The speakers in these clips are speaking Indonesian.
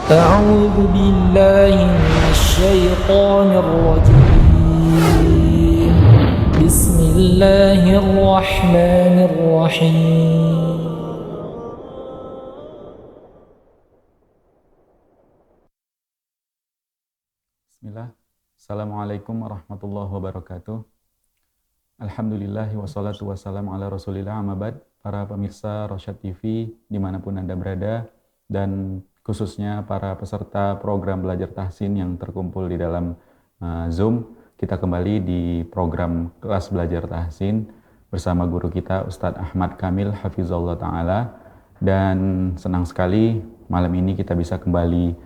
أعوذ بالله من الشيطان الرجيم بسم الله الرحمن الرحيم Bismillah. Assalamualaikum warahmatullahi wabarakatuh. Alhamdulillah wassalatu wassalamu ala rasulillah amabad. Para pemirsa Rosyad TV dimanapun Anda berada, dan khususnya para peserta program belajar tahsin yang terkumpul di dalam Zoom. Kita kembali di program kelas belajar tahsin bersama guru kita Ustadz Ahmad Kamil Hafizullah Ta'ala. Dan senang sekali malam ini kita bisa kembali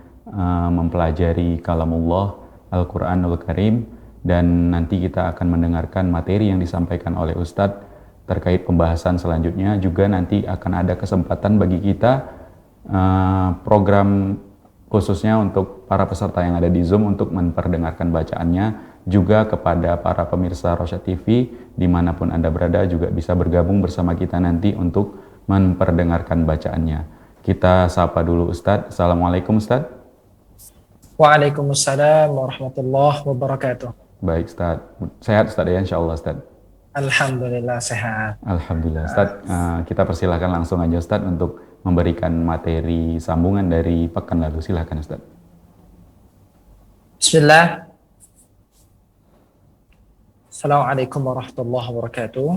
mempelajari kalamullah Al-Quranul Karim, dan nanti kita akan mendengarkan materi yang disampaikan oleh Ustadz terkait pembahasan selanjutnya. Juga nanti akan ada kesempatan bagi kita program khususnya untuk para peserta yang ada di Zoom untuk memperdengarkan bacaannya. Juga kepada para pemirsa Rosyad TV dimanapun Anda berada juga bisa bergabung bersama kita nanti untuk memperdengarkan bacaannya. Kita sapa dulu Ustadz. Assalamualaikum Ustadz. Waalaikumsalam warahmatullahi wabarakatuh. Baik Ustadz, sehat Ustadz ya, insya Allah Ustadz. Alhamdulillah sehat. Alhamdulillah Ustadz, kita persilahkan langsung aja Ustadz untuk memberikan materi sambungan dari pekan lalu. Silahkan Ustadz. Bismillah. Assalamualaikum warahmatullahi wabarakatuh.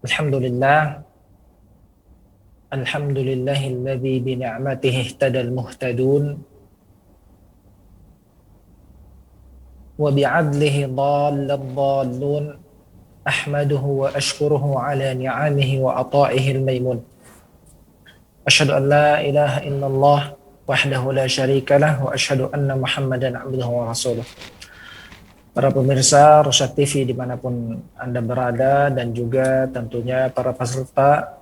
Alhamdulillah. Alhamdulillahilladzi bi ni'matihi ihtadal muhtadun wa bi'adlihi dhallal dhallun. Ahmaduhu wa ashkuruhu ala ni'amihi wa ata'ihi al-maymun. Asyhadu an la ilaha illallah wahdahu la syarika lah wa asyhadu anna Muhammadan abduhu wa rasuluh. Para pemirsa Rosyad TV dimanapun Anda berada, dan juga tentunya para peserta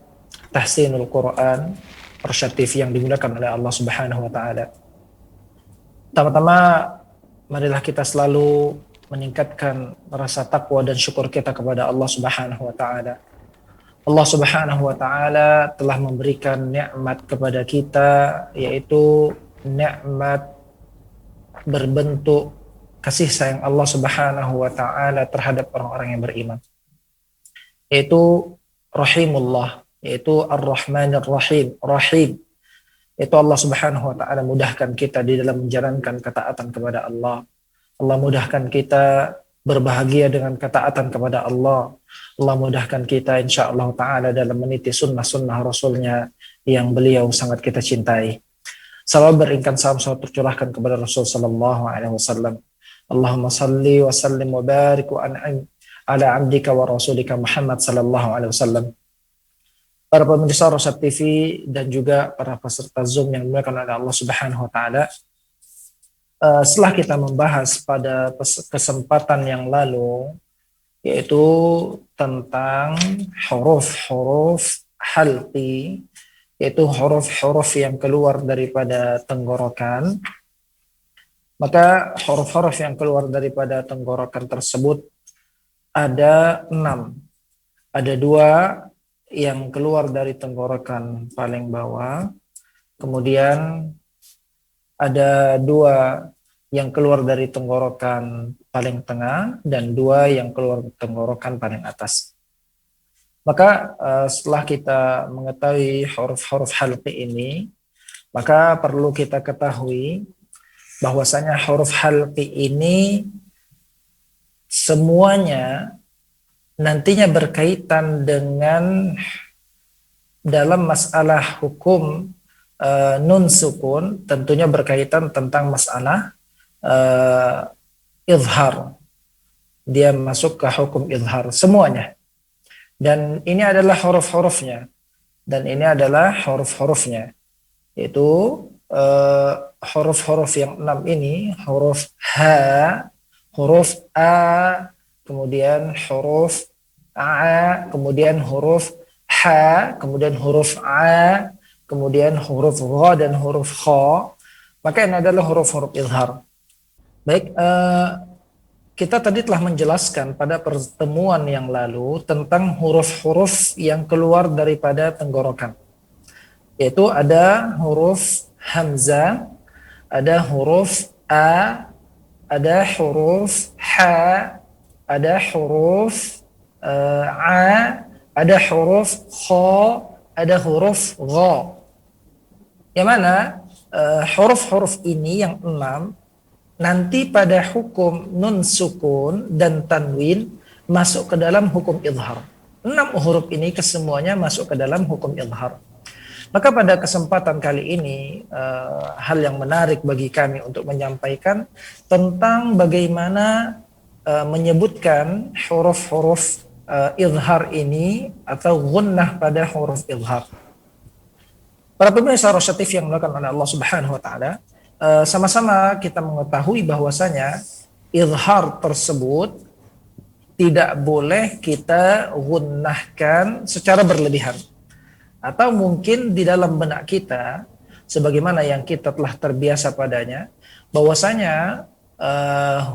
Tahsinul Quran Rosyad TV yang dimuliakan oleh Allah Subhanahu wa Ta'ala. Pertama-tama, marilah kita selalu meningkatkan rasa takwa dan syukur kita kepada Allah Subhanahu wa Ta'ala. Allah Subhanahu wa Ta'ala telah memberikan nikmat kepada kita, yaitu nikmat berbentuk kasih sayang Allah Subhanahu wa Ta'ala terhadap orang-orang yang beriman, yaitu Rahimullah, yaitu Ar-Rahmanir Rahim. Rahim itu Allah Subhanahu wa Ta'ala mudahkan kita di dalam menjalankan ketaatan kepada Allah. Allah mudahkan kita berbahagia dengan ketaatan kepada Allah. Allah mudahkan kita insya Allah Ta'ala dalam meniti sunnah-sunnah Rasulnya yang beliau sangat kita cintai. Salam beringkan salam tercurahkan kepada Rasul Sallallahu Alaihi Wasallam. Allahumma salli wa sallim wa barik wa an'im ala abdika wa rasulika Muhammad Sallallahu Alaihi Wasallam. Para pemirsa Rosyad TV dan juga para peserta Zoom yang dimuliakan oleh Allah Subhanahu wa Ta'ala, setelah kita membahas pada kesempatan yang lalu, yaitu tentang huruf-huruf halqi, yaitu huruf-huruf yang keluar daripada tenggorokan, maka huruf-huruf yang keluar daripada tenggorokan tersebut ada 6. Ada 2 yang keluar dari tenggorokan paling bawah, kemudian ada 2 yang keluar dari tenggorokan paling tengah, dan 2 yang keluar dari tenggorokan paling atas. Maka setelah kita mengetahui huruf-huruf halqi ini, maka perlu kita ketahui bahwasanya huruf halqi ini semuanya nantinya berkaitan dengan dalam masalah hukum nun sukun, tentunya berkaitan tentang masalah izhar. Dia masuk ke hukum izhar semuanya. Dan ini adalah huruf-hurufnya. Dan ini adalah huruf-hurufnya. Yaitu huruf-huruf yang 6 ini, huruf ha, huruf a, kemudian huruf a, kemudian huruf ha, kemudian huruf a, kemudian huruf gha dan huruf kha. Maka ini adalah huruf-huruf izhar. Baik, kita tadi telah menjelaskan pada pertemuan yang lalu tentang huruf-huruf yang keluar daripada tenggorokan. Yaitu ada huruf hamzah, ada huruf a, ada huruf ha, ada huruf a, ada huruf kha, ada huruf gha. Yang mana huruf-huruf ini yang 6 nanti pada hukum nun sukun dan tanwin masuk ke dalam hukum idhar. 6 huruf ini kesemuanya masuk ke dalam hukum idhar. Maka pada kesempatan kali ini hal yang menarik bagi kami untuk menyampaikan tentang bagaimana menyebutkan huruf-huruf idhar ini atau gunnah pada huruf idhar. Para pemirsa Rosyad TV yang dimuliakan oleh Allah Subhanahu wa taala, sama-sama kita mengetahui bahwasanya izhar tersebut tidak boleh kita gunnahkan secara berlebihan. Atau mungkin di dalam benak kita sebagaimana yang kita telah terbiasa padanya, bahwasanya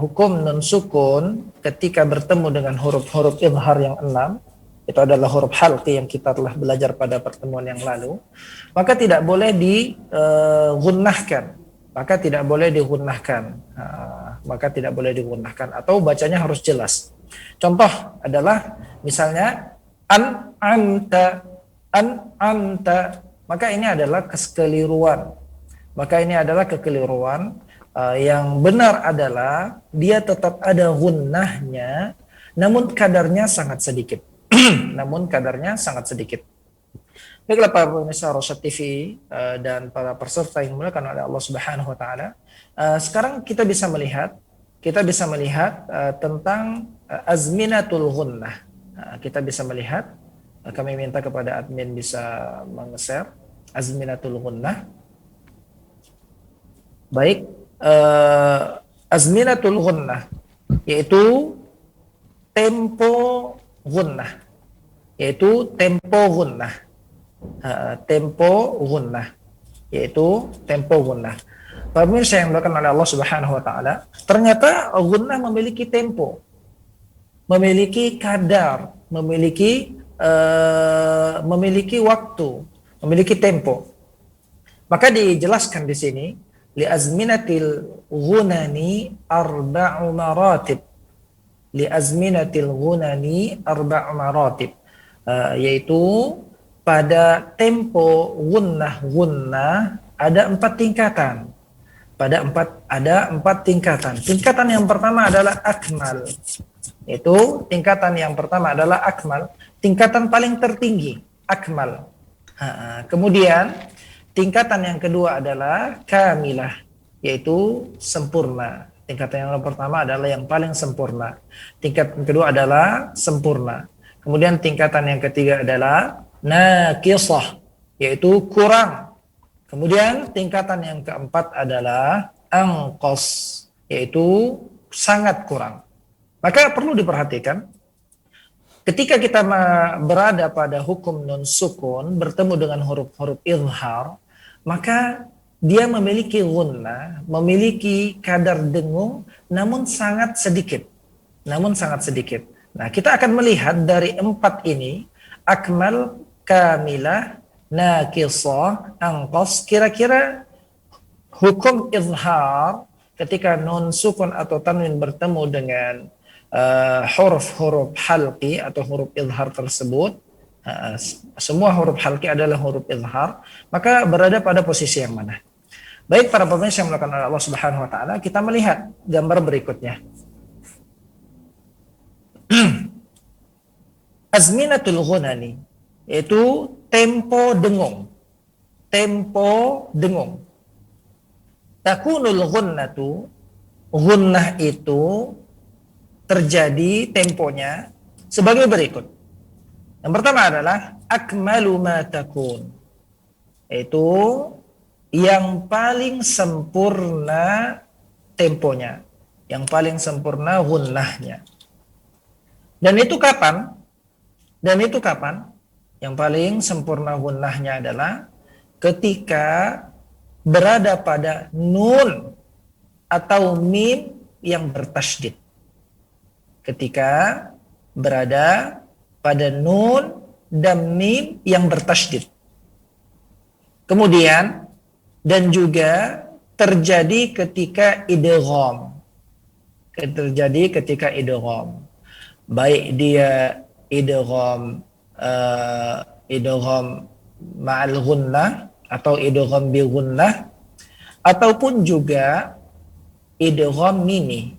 hukum nun sukun ketika bertemu dengan huruf-huruf izhar yang 6 itu adalah huruf halqi yang kita telah belajar pada pertemuan yang lalu, maka tidak boleh digunnahkan, maka tidak boleh digunnahkan atau bacanya harus jelas. Contoh adalah misalnya an'amta, maka ini adalah kekeliruan. Yang benar adalah dia tetap ada gunnahnya, namun kadarnya sangat sedikit. Baiklah para pemirsa Rosyad TV dan para peserta yang dimuliakan oleh Allah Subhanahu wa taala. Sekarang kita bisa melihat tentang azminatul gunnah. Kita bisa melihat, kami minta kepada admin bisa meng-share azminatul gunnah. Baik, azminatul gunnah yaitu tempo gunnah. Para pemirsa yang dimuliakan oleh Allah Subhanahu wa taala, ternyata gunnah memiliki tempo, memiliki kadar, memiliki waktu, memiliki tempo. Maka dijelaskan di sini li azminatil ghunani arba'u maratib. Yaitu pada tempo gunnah ada 4 tingkatan. Ada empat tingkatan. Tingkatan yang pertama adalah akmal. Tingkatan paling tertinggi, akmal. Kemudian tingkatan yang kedua adalah kamilah, yaitu sempurna. Tingkatan yang pertama adalah yang paling sempurna. Tingkatan kedua adalah sempurna. Kemudian tingkatan yang ketiga adalah naqisah, yaitu kurang. Kemudian tingkatan yang keempat adalah anqas, yaitu sangat kurang. Maka perlu diperhatikan, ketika kita berada pada hukum nun sukun bertemu dengan huruf-huruf izhar, maka dia memiliki gunnah, memiliki kadar dengung, namun sangat sedikit. Nah, kita akan melihat dari 4 ini, akmal, kamilah, naqisah, anqas, kira-kira hukum izhar ketika nun sukun atau tanwin bertemu dengan huruf-huruf halqi atau huruf izhar tersebut, semua huruf halqi adalah huruf izhar, maka berada pada posisi yang mana? Baik para pemirsa yang dimuliakan oleh Allah Subhanahu wa taala, kita melihat gambar berikutnya. Azminatul ghunani yaitu tempo dengung. Takunul ghunnatu, gunnah itu terjadi temponya sebagai berikut. Yang pertama adalah akmalu ma takun, yaitu yang paling sempurna temponya, yang paling sempurna gunnahnya. Dan itu kapan? Yang paling sempurna gunnahnya adalah ketika berada pada nun atau mim yang bertasydid. Ketika berada pada nun dan mim yang bertasydid. Kemudian dan juga terjadi ketika idgham. Terjadi ketika idgham. Baik dia idgham idgham ma'al gunnah atau idgham bi gunnah, ataupun juga idgham mimi.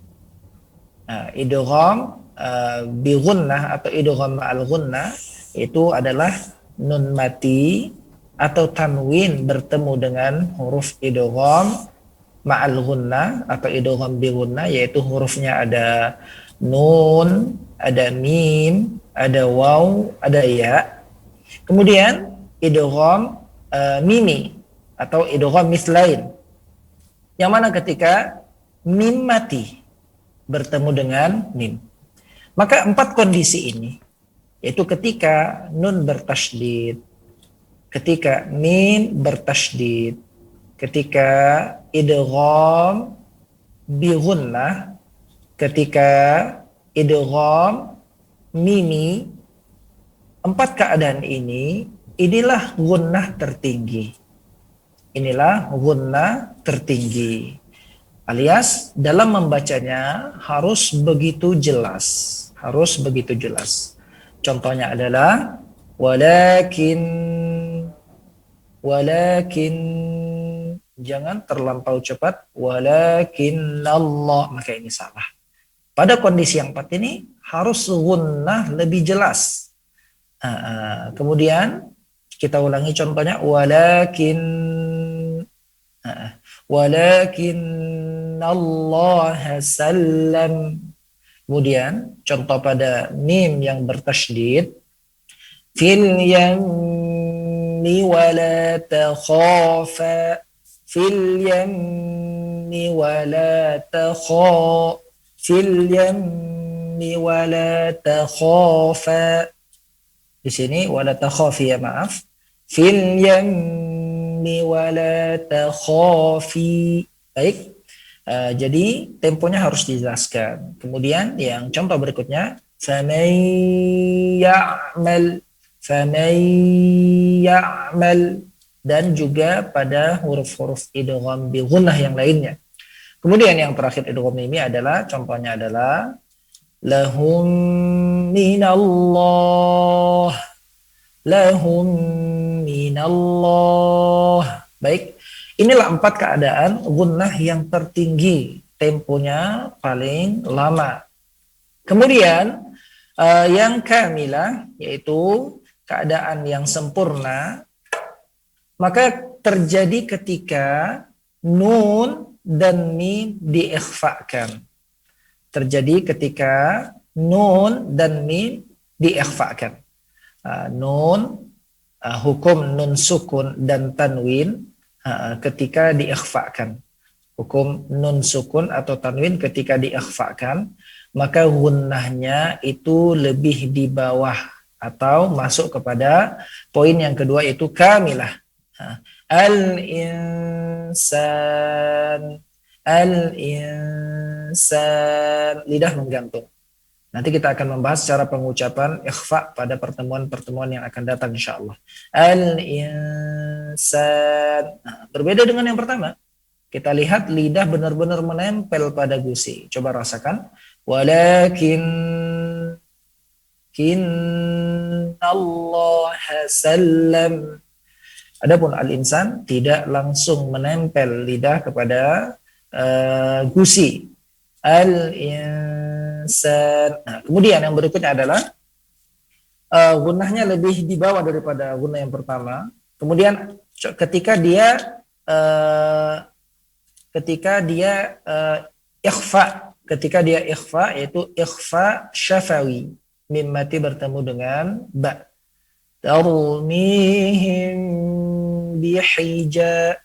Idgham bi gunnah atau idgham ma'al gunnah itu adalah nun mati atau tanwin bertemu dengan huruf idgham ma'al gunnah atau idgham bi gunnah, yaitu hurufnya ada nun, ada mim, ada waw, ada ya. Kemudian idgham mimi atau idgham mislain, yang mana ketika mim mati bertemu dengan mim. Maka 4 kondisi ini, yaitu ketika nun bertasydid, ketika mim bertasydid, ketika idgham bi gunnah, ketika idgham mimi, 4 keadaan ini, inilah gunnah tertinggi. Inilah gunnah tertinggi. Alias dalam membacanya harus begitu jelas. Harus begitu jelas. Contohnya adalah walakin, jangan terlampau cepat, walakin Allah, maka ini salah. Pada kondisi yang 4 ini harus gunnah lebih jelas. Kemudian kita ulangi contohnya, walakin Allah sallam. Kemudian contoh pada mim yang bertasydid, fil yammi wala takhafa, fil yammi wala takhafa, fil yammi wala takhafa. Di sini wala takhafi, ya maaf. Fil yammi wala takhafi. Baik. Jadi temponya harus dijelaskan. Kemudian yang contoh berikutnya, faman ya'mal, dan juga pada huruf-huruf idgham bi gunnah yang lainnya. Kemudian yang terakhir idgham ini adalah contohnya adalah lahum minallah, lahum minallah. Baik, inilah 4 keadaan gunnah yang tertinggi, temponya paling lama. Kemudian yang kamilah, yaitu keadaan yang sempurna, maka terjadi ketika nun dan mim diikhfakan. Terjadi ketika nun dan mim diikhfakan. Nun, hukum nun sukun dan tanwin ketika diikhfakan. Hukum nun sukun atau tanwin ketika diikhfakan, maka gunnahnya itu lebih di bawah atau masuk kepada poin yang kedua, yaitu kamilah. Al-insan, al-insan, lidah menggantung. Nanti kita akan membahas cara pengucapan ikhfa pada pertemuan-pertemuan yang akan datang insyaallah. Al-insan. Berbeda dengan yang pertama. Kita lihat lidah benar-benar menempel pada gusi. Coba rasakan. Walakin Allah sallam. Adapun al-insan tidak langsung menempel lidah kepada gusi. Al-insan. Kemudian yang berikutnya adalah gunnahnya lebih di bawah daripada gunnah yang pertama. Kemudian ketika dia ikhfa, yaitu ikhfa syafawi, mim mati bertemu dengan ba. Tarmihim bihija.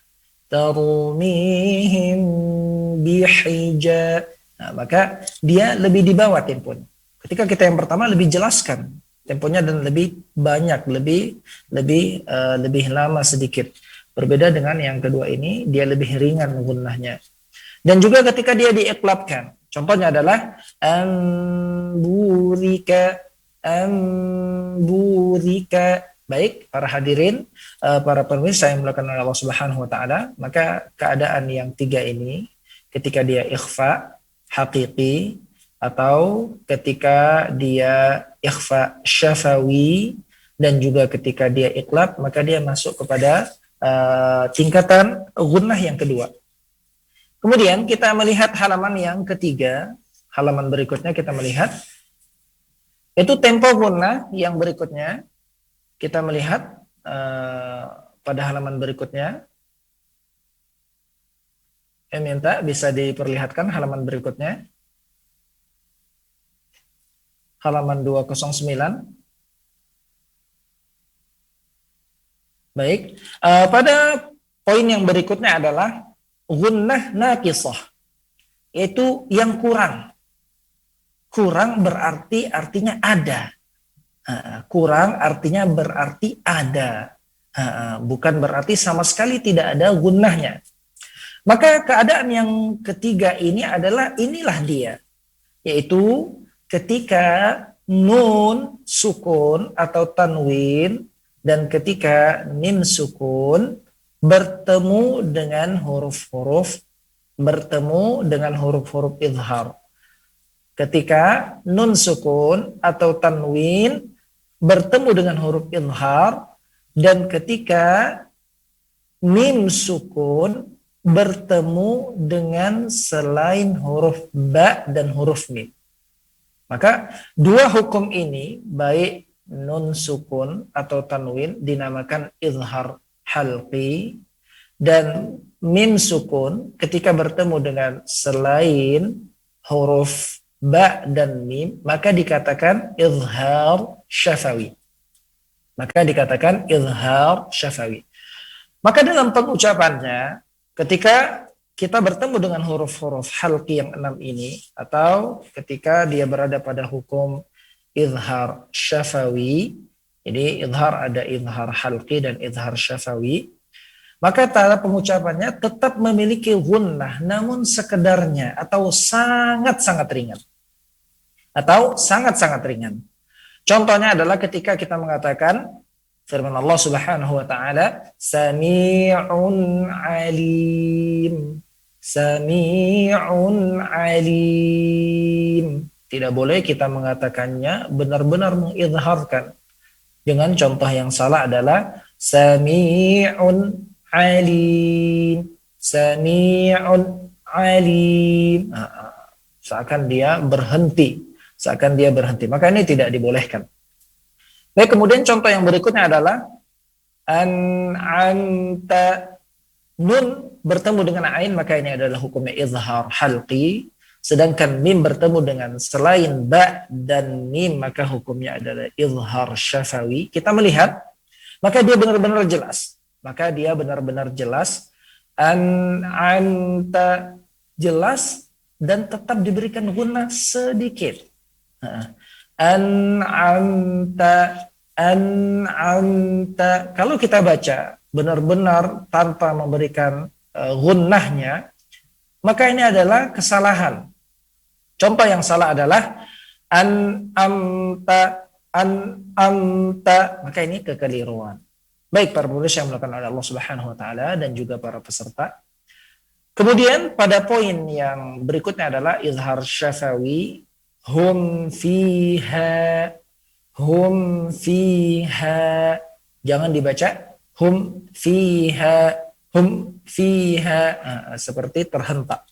Maka dia lebih di bawah temponya. Ketika kita yang pertama lebih jelaskan temponya dan lebih banyak, lebih lama sedikit. Berbeda dengan yang kedua ini, dia lebih ringan gunnahnya. Dan juga ketika dia diiqlabkan. Contohnya adalah amburika. Baik, para hadirin, para pemirsa yang melakukan oleh Allah Subhanahu wa taala, maka keadaan yang tiga ini ketika dia ikhfa hakiki atau ketika dia ikhfa syafawi dan juga ketika dia iqlab, maka dia masuk kepada tingkatan gunnah yang kedua. Kemudian kita melihat halaman yang ketiga, halaman berikutnya kita melihat itu tempo gunnah yang berikutnya. Kita melihat pada halaman berikutnya. Saya minta bisa diperlihatkan halaman berikutnya. Halaman 209. Baik. Pada poin yang berikutnya adalah gunnah naqisah. Yaitu yang kurang. Kurang berarti artinya ada. Kurang artinya berarti ada, bukan berarti sama sekali tidak ada gunnahnya. Maka keadaan yang ketiga ini adalah inilah dia, yaitu ketika nun sukun atau tanwin dan ketika mim sukun bertemu dengan huruf-huruf izhar. Ketika nun sukun atau tanwin bertemu dengan huruf izhar dan ketika mim sukun bertemu dengan selain huruf ba dan huruf mim. Maka dua hukum ini baik nun sukun atau tanwin dinamakan izhar halqi dan mim sukun ketika bertemu dengan selain huruf ba dan mim maka dikatakan izhar syafawi. Maka dalam pengucapannya ketika kita bertemu dengan huruf-huruf halqi yang 6 ini atau ketika dia berada pada hukum izhar syafawi, jadi izhar ada izhar halqi dan izhar syafawi, maka cara pengucapannya tetap memiliki gunnah namun sekedarnya atau sangat-sangat ringan. Contohnya adalah ketika kita mengatakan firman Allah Subhanahu wa taala, Sami'un alim. Tidak boleh kita mengatakannya benar-benar mengizharkan. Dengan contoh yang salah adalah Sami'un alim. Seakan dia berhenti. Maka ini tidak dibolehkan. Baik, kemudian contoh yang berikutnya adalah anta, nun bertemu dengan ain, maka ini adalah hukumnya izhar halqi. Sedangkan mim bertemu dengan selain ba dan mim, maka hukumnya adalah izhar syafawi. Kita melihat, maka dia benar-benar jelas. Anta jelas dan tetap diberikan gunnah sedikit. An'amta. Kalau kita baca benar-benar tanpa memberikan gunnahnya, maka ini adalah kesalahan. Contoh yang salah adalah an'amta, maka ini kekeliruan. Baik para pemirsa yang melakukan oleh Allah Subhanahu wa taala dan juga para peserta. Kemudian pada poin yang berikutnya adalah izhar syafawi. Hum fiha. Jangan dibaca hum fiha. Seperti terhentak.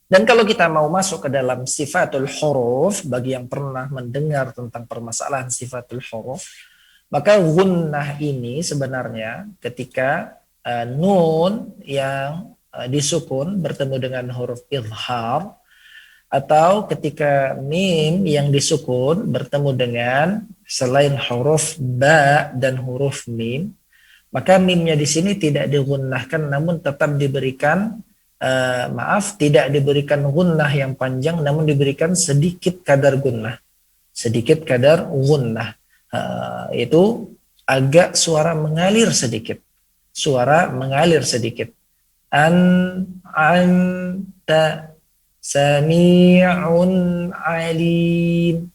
Dan kalau kita mau masuk ke dalam sifatul huruf, bagi yang pernah mendengar tentang permasalahan sifatul huruf, maka gunnah ini sebenarnya ketika nun yang disukun bertemu dengan huruf izhar, atau ketika mim yang disukun bertemu dengan selain huruf ba dan huruf mim, maka mimnya di sini tidak digunnahkan namun tetap diberikan tidak diberikan gunnah yang panjang namun diberikan sedikit kadar gunnah. Itu agak suara mengalir sedikit. Anta Sami'un alim.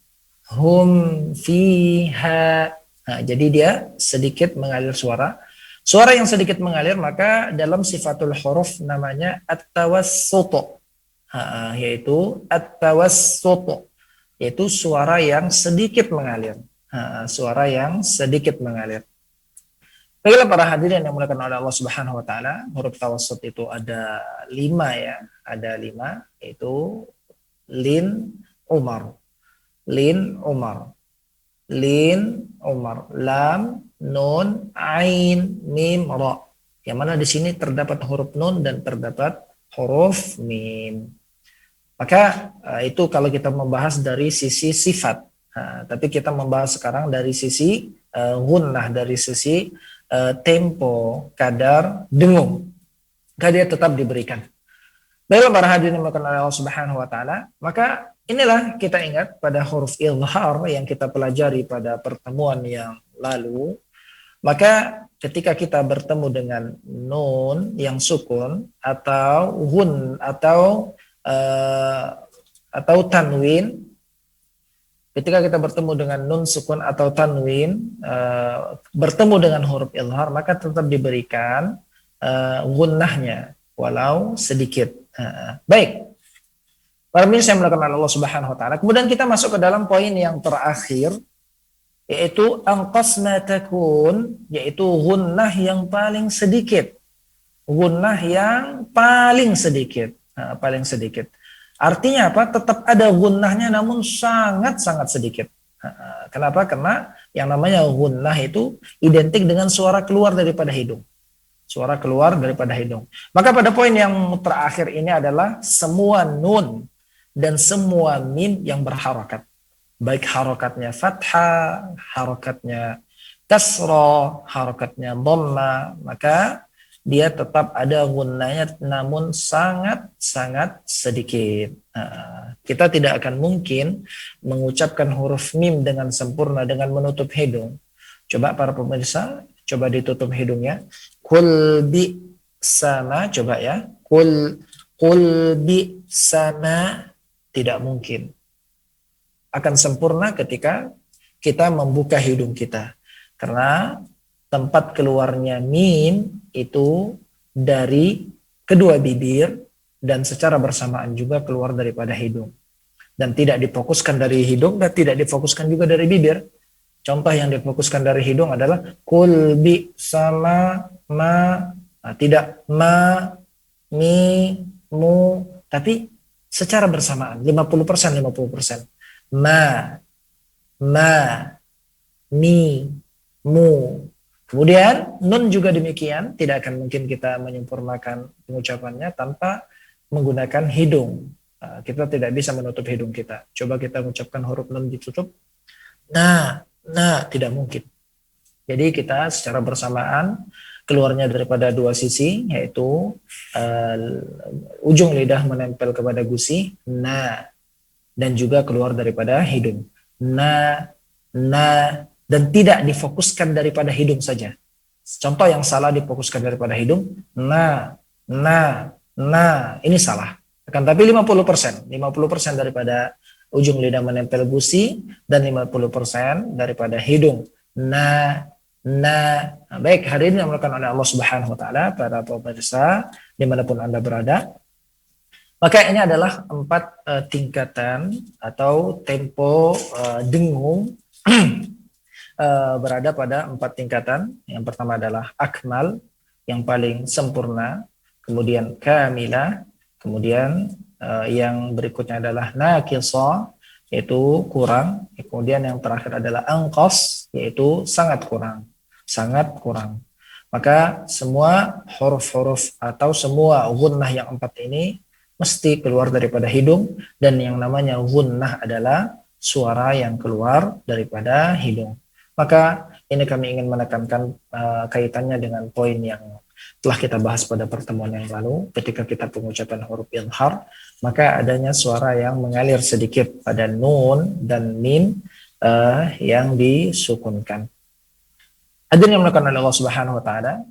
Hum fiha. Jadi dia sedikit mengalir suara. Suara yang sedikit mengalir maka dalam sifatul huruf namanya at-tawassutu. Yaitu at-tawassutu, yaitu suara yang sedikit mengalir. Suara yang sedikit mengalir. Baiklah para hadirin yang dimuliakan oleh Allah Subhanahu wa taala, huruf tawassut itu ada 5 ya, ada 5, yaitu lin, umar, lin, umar, lin, umar, lam, nun, ain, mim, ra. Yang mana di sini terdapat huruf nun dan terdapat huruf mim. Maka itu kalau kita membahas dari sisi sifat. Tapi kita membahas sekarang dari sisi gunnah, dari sisi tempo, kadar, dengung. Maka dia tetap diberikan. Baiklah para hadirin yang dimuliakan oleh Allah Subhanahu wa taala, maka inilah kita ingat pada huruf izhar yang kita pelajari pada pertemuan yang lalu. Maka ketika kita bertemu dengan nun yang sukun atau gun atau tanwin, ketika kita bertemu dengan nun sukun atau tanwin, bertemu dengan huruf izhar, maka tetap diberikan gunnahnya walau sedikit. Baik. Para pemirsa yang melakukan Allah Subhanahu wa taala. Kemudian kita masuk ke dalam poin yang terakhir, yaitu anqas ma takun, yaitu gunnah yang paling sedikit. Gunnah yang paling sedikit, paling sedikit. Artinya apa? Tetap ada gunnahnya namun sangat-sangat sedikit. Kenapa? Karena yang namanya gunnah itu identik dengan suara keluar daripada hidung. Suara keluar daripada hidung. Maka pada poin yang terakhir ini adalah semua nun dan semua mim yang berharokat. Baik harokatnya fathah, harokatnya kasrah, harokatnya dhamma, maka dia tetap ada gunnahnya namun sangat-sangat sedikit. Kita tidak akan mungkin mengucapkan huruf mim dengan sempurna dengan menutup hidung. Coba para pemirsa, coba ditutup hidungnya. Kul bi sama, coba ya. Kul bi sama, tidak mungkin. Akan sempurna ketika kita membuka hidung kita. Karena tempat keluarnya mim itu dari kedua bibir dan secara bersamaan juga keluar daripada hidung. Dan tidak difokuskan dari hidung dan tidak difokuskan juga dari bibir. Contoh yang difokuskan dari hidung adalah kul bi sama ma, tidak ma, mi, mu, tapi secara bersamaan 50%. Ma, mi, mu. Kemudian nun juga demikian, tidak akan mungkin kita menyempurnakan pengucapannya tanpa menggunakan hidung. Kita tidak bisa menutup hidung kita. Coba kita mengucapkan huruf nun ditutup. Nah, tidak mungkin. Jadi kita secara bersamaan keluarnya daripada dua sisi, yaitu ujung lidah menempel kepada gusi, dan juga keluar daripada hidung. Dan tidak difokuskan daripada hidung saja. Contoh yang salah difokuskan daripada hidung, ini salah. Akan tapi 50% daripada ujung lidah menempel gusi dan 50% daripada hidung. Baik, hari ini yang dimuliakan oleh Allah Subhanahu wa taala, para pemirsa dimanapun Anda berada. Maka ini adalah 4 tingkatan atau tempo dengung berada pada 4 tingkatan. Yang pertama adalah akmal, yang paling sempurna, kemudian kamilah, kemudian yang berikutnya adalah naqisah, yaitu kurang, kemudian yang terakhir adalah anqas, yaitu sangat kurang. Maka semua huruf-huruf atau semua gunnah yang 4 ini mesti keluar daripada hidung, dan yang namanya gunnah adalah suara yang keluar daripada hidung. Maka ini kami ingin menekankan kaitannya dengan poin yang telah kita bahas pada pertemuan yang lalu. Ketika kita pengucapan huruf izhar, maka adanya suara yang mengalir sedikit pada nun dan mim yang disukunkan. Hadirin yang dimuliakan oleh Allah Subhanahu wa taala,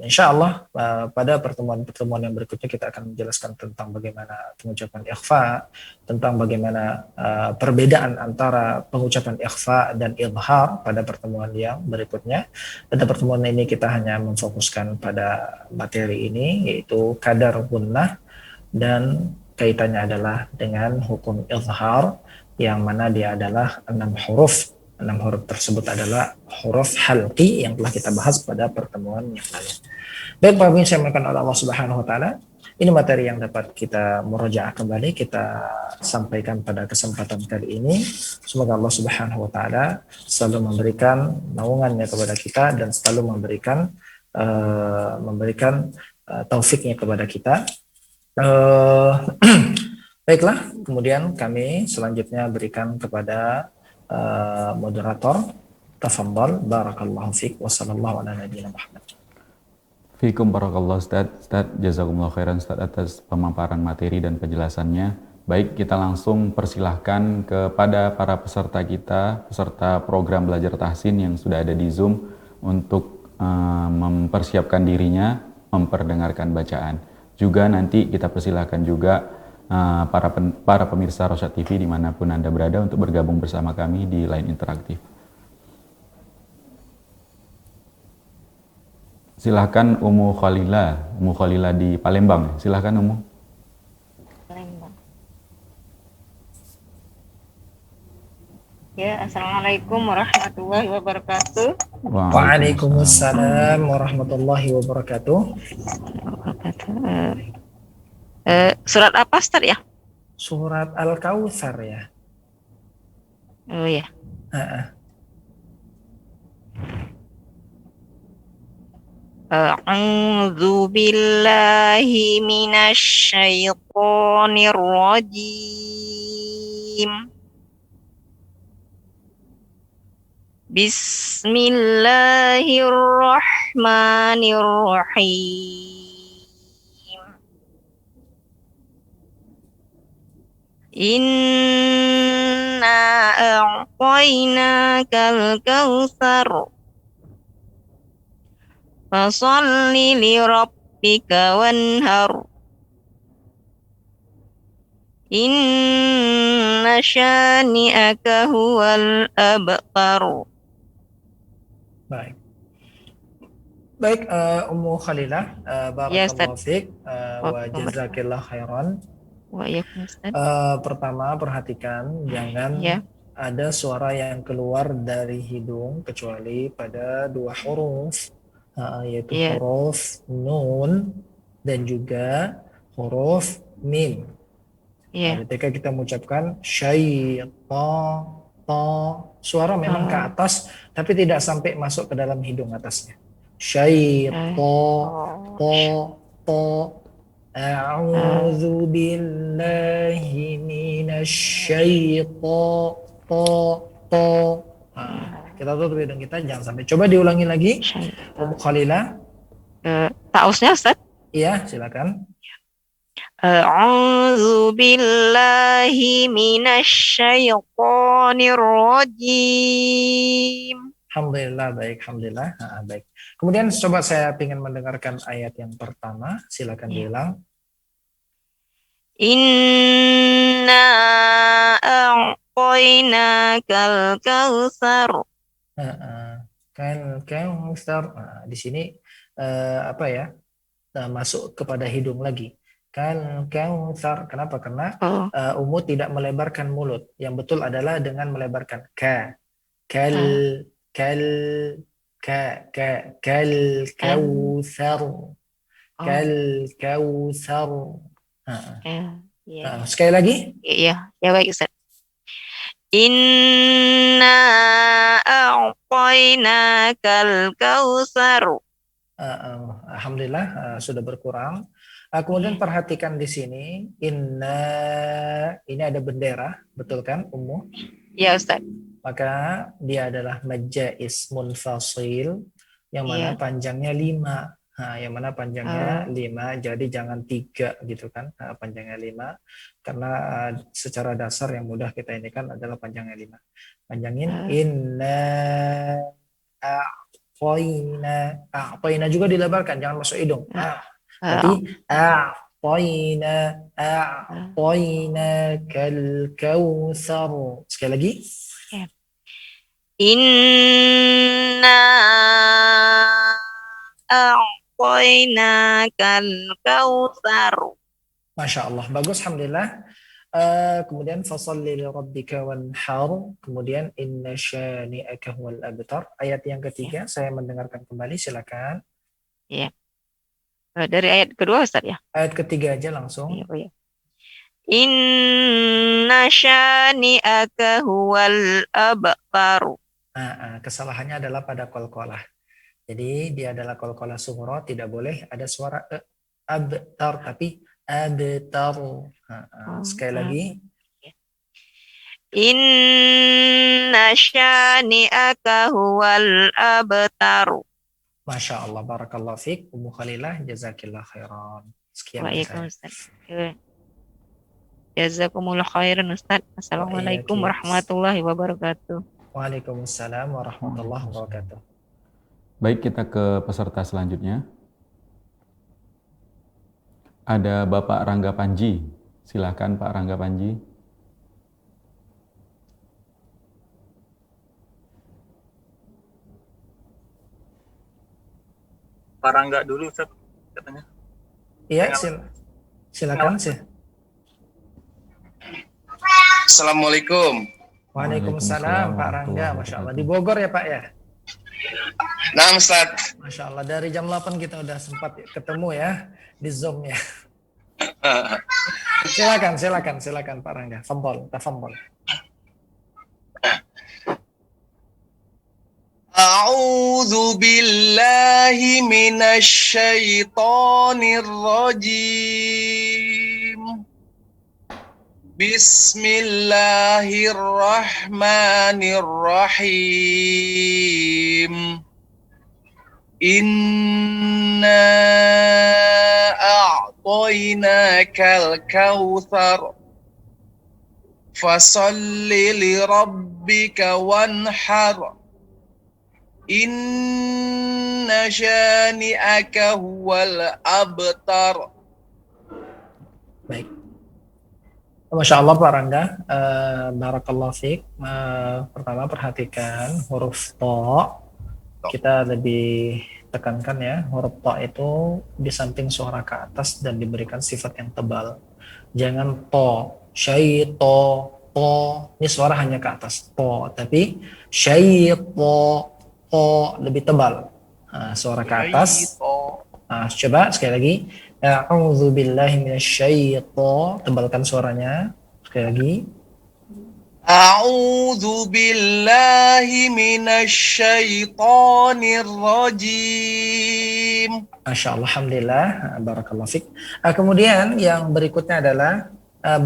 insya Allah pada pertemuan-pertemuan yang berikutnya kita akan menjelaskan tentang bagaimana pengucapan ikhfa, tentang bagaimana perbedaan antara pengucapan ikhfa dan idhar pada pertemuan yang berikutnya. Pada pertemuan ini kita hanya memfokuskan pada materi ini, yaitu kadar gunnah, dan kaitannya adalah dengan hukum izhar, yang mana dia adalah 6 huruf. 6 huruf tersebut adalah huruf halqi yang telah kita bahas pada pertemuan yang lalu. Baik, Pak Bin, saya oleh Allah Subhanahu wa taala. Ini materi yang dapat kita murojaah kembali, kita sampaikan pada kesempatan kali ini. Semoga Allah Subhanahu wa taala selalu memberikan naungannya kepada kita dan selalu memberikan taufiknya kepada kita. Baiklah, kemudian kami selanjutnya berikan kepada moderator. Tafadhal, barakallahu fiik wa sallallahu ala nabiyyina Muhammad. Fiikum barakallahu Ustaz. Ustaz, jazakumullah khairan Ustaz atas pemaparan materi dan penjelasannya. Baik, kita langsung persilahkan kepada para peserta kita, peserta program belajar tahsin yang sudah ada di Zoom untuk mempersiapkan dirinya, memperdengarkan bacaan. Juga nanti kita persilahkan juga para pemirsa Rosyad TV dimanapun Anda berada untuk bergabung bersama kami di line interaktif. Silahkan Ummu Khalila di Palembang. Silahkan Ummu. Palembang. Ya, assalamualaikum warahmatullahi wabarakatuh. Waalaikumsalam warahmatullahi wabarakatuh. Surat apa, Ustaz ya? Surat Al-Kautsar ya. Oh ya. A'udzu billahi minasy syaithanir rajim. Bismillahirrahmanirrahim. Inna a'tainakal kautsar fasalli li rabbika wanhar. Inna syani'aka huwal abtar. Baik. Baik, Ummu Khalilah, barakallahu fiik wa jazakillah khairan. Pertama, perhatikan jangan ada suara yang keluar dari hidung kecuali pada 2 huruf, yaitu huruf nun dan juga huruf mim. Ketika kita mengucapkan suara memang ke atas, tapi tidak sampai masuk ke dalam hidung atasnya. A'udzu billahi minasy kita tutup hidung kita, jangan sampai. Coba diulangi lagi, Ummu Khalilah. Tausnya, Ustaz? Iya, silakan. A'udzu billahi minasy syaithanir rajim. Alhamdulillah, baik, alhamdulillah. Baik. Kemudian coba saya ingin mendengarkan ayat yang pertama, silakan diulang. Inna a'tainakal kautsar. Kautsar. Di sini apa ya? Masuk kepada hidung lagi. Kautsar. Kenapa? Karena Ummu tidak melebarkan mulut. Yang betul adalah dengan melebarkan kautsar. Kautsar. Sekali lagi? Iya, ya baik Ustaz. Inna a'tainakal kautsar. Alhamdulillah sudah berkurang. Kemudian perhatikan di sini, inna, ini ada bendera, betul kan, Ummu? Ya, Ustaz. Maka dia adalah majais munfasil, yang mana panjangnya 5. Yang mana panjangnya 5, jadi jangan 3 gitu kan, panjangnya 5. Karena secara dasar yang mudah kita ini kan adalah panjangnya 5. Panjangin inna a'toina juga dilebarkan, jangan masuk hidung. Tapi a'toina kal kautsar. Sekali lagi. Inna a'tainakal kautsar. Masya Allah, bagus, alhamdulillah. Kemudian fasalli li rabbika wanhar. Kemudian inna syani'aka huwal abtar. Ayat yang ketiga, saya mendengarkan kembali, silakan. Ya. Dari ayat kedua Ustaz ya. Ayat ketiga aja langsung. Ya. Inna syani'aka huwal abtar. Kesalahannya adalah pada qalqalah. Jadi dia adalah qalqalah sughra, tidak boleh ada suara abtar, tapi abtar. Sekali lagi. Inna syani'aka huwal abtar. Masya Allah, barakallahu fiik, Ummu Khalilah, jazakillah khairan. Sekian. Waalaikumsalam. Jazakumullah khairan Ustaz. Assalamualaikum warahmatullahi wabarakatuh. Waalaikumsalam warahmatullahi wabarakatuh. Baik, kita ke peserta selanjutnya. Ada Bapak Rangga Panji. Silakan Pak Rangga Panji. Pak Rangga dulu Ustaz katanya. Iya, silakan sih. Assalamualaikum. Waalaikumsalam Pak Rangga, Masya Allah. Di Bogor ya Pak ya? Nah Ustaz. Masya Allah, dari jam 8 kita udah sempat ketemu ya, di Zoom ya. Silakan Pak Rangga. Tafadhol. A'udzu billahi minasy syaithanir rajim. Bismillahirrahmanirrahim. Inna a'tainakal kautsar. Fasalli li rabbika wanhar. Inna syani'aka huwal abtar. Baik. Masya Allah Pak Rangga, barakallahu fiik. Pertama perhatikan huruf to. Kita lebih tekankan ya, huruf to itu di samping suara ke atas dan diberikan sifat yang tebal. Jangan to, syaito, to. Ini suara hanya ke atas, to. Tapi syaito, to lebih tebal. Suara ke atas. Coba sekali lagi. A'udzu billahi minasyaitonir, tebalkan suaranya. Sekali lagi. A'udzu billahi minasyaitonir rajim. Masya Allah, alhamdulillah, barakallahu fiik. Kemudian yang berikutnya adalah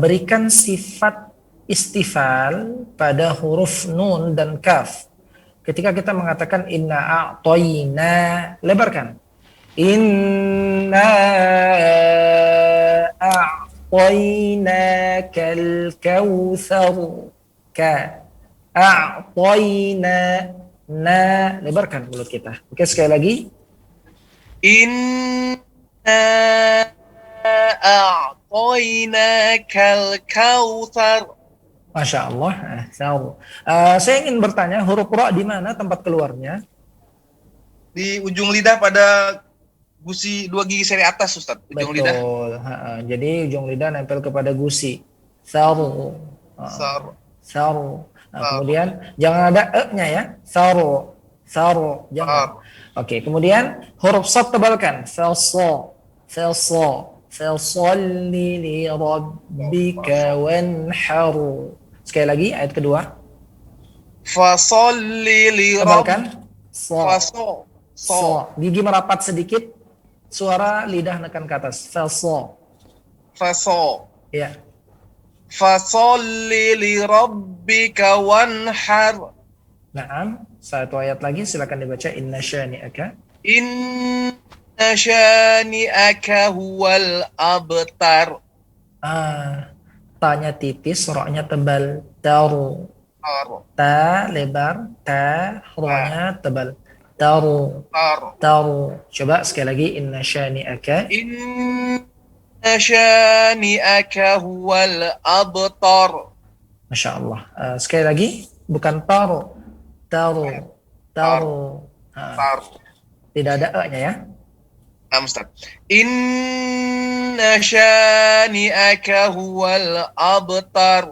berikan sifat istifal pada huruf nun dan kaf. Ketika kita mengatakan inna a'toina, lebarkan. Inna a'tainakal kautsar. Ka a'taina, na, lebarkan mulut kita. Oke, sekali lagi. Inna a'tainakal kautsar. Masya Allah. Saya ingin bertanya, huruf ra di mana tempat keluarnya? Di ujung lidah pada gusi 2 gigi seri atas Ustaz. Ujung Betul. lidah. Jadi ujung lidah nempel kepada gusi. Saru. Kemudian jangan ada e-nya ya. Saru. Jangan. Oke, kemudian huruf sad tebalkan. Falso. Falsolli li rabbika wanhar. Sekali lagi ayat kedua. Fasolli li Tebalkan. Faso. Gigi merapat sedikit. Suara lidah nekan ke atas. Faso. Ya. Fasolli li rabbika wanhar. Naam. Satu ayat lagi silakan dibaca. Inna syani'aka. Inna syani'aka huwal abtar. Ta-nya tipis, ro-nya tebal. Taru. Ta lebar, ta, ro-nya tebal. taru, Taru. taru. Coba sekali lagi, inna syani'aka. Inna syani'aka huwal abtar. Masya Allah. Sekali lagi, bukan taru, taru, taru. Taru. Tidak ada e-nya ya. Nah, Ustaz. Inna syani'aka huwal abtar.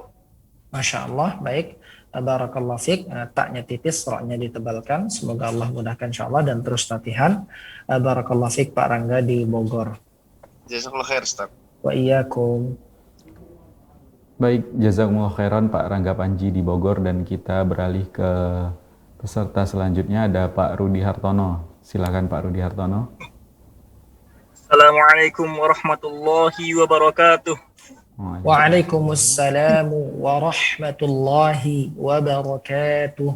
Masya Allah, baik. Barakallahu fiqh. Taknya tipis, roknya ditebalkan. Semoga Allah mudahkan insya Allah dan terus latihan. Barakallahu fiqh Pak Rangga di Bogor. Jazakallah khair, Ustaz. Wa iyyakum. Baik, jazakumullah khairan Pak Rangga Panji di Bogor, dan kita beralih ke peserta selanjutnya, ada Pak Rudi Hartono. Silakan Pak Rudi Hartono. Assalamualaikum warahmatullahi wabarakatuh. Waalaikumsalam warahmatullahi wabarakatuh.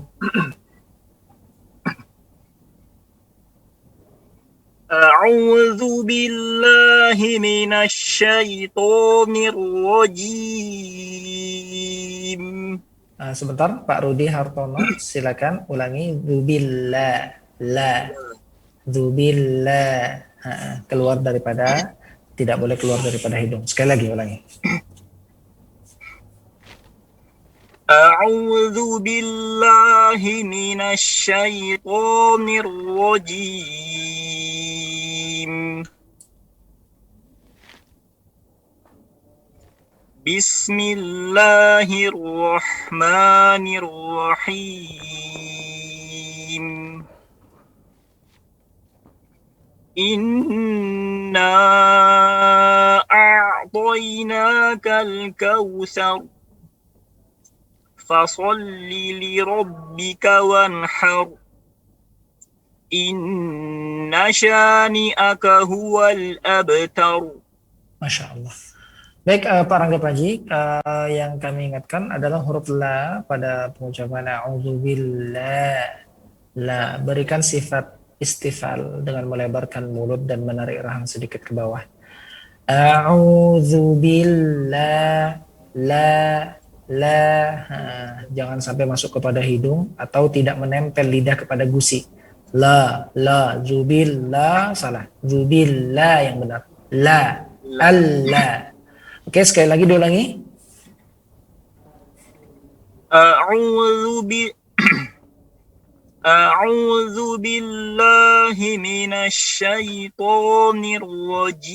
A'udzu billahi minasy syaithanir rajim. Sebentar Pak Rudi Hartono, silakan ulangi. Zubillah, la, zubillah. Keluar daripada, tidak boleh keluar daripada hidung. Sekali lagi ulangi. A'udzu billahi minasy syaithanir rajim. Bismillahirrahmanirrahim. Inna a'tainakal kautsar fasalli li rabbika wanhar. Inna syani'aka huwal abtar. Masya Allah. Baik, Pak Rangga Panji, yang kami ingatkan adalah huruf la pada pengucapan a'udzubillah. La, berikan sifat istifal dengan melebarkan mulut dan menarik rahang sedikit ke bawah. A'udzubillah, la, jangan sampai masuk kepada hidung atau tidak menempel lidah kepada gusi. La, zubillah, salah. Zubillah yang benar. La, Allah. Oke, sekali lagi diulangi. A'udzu billahi minasy syaithanir rajim.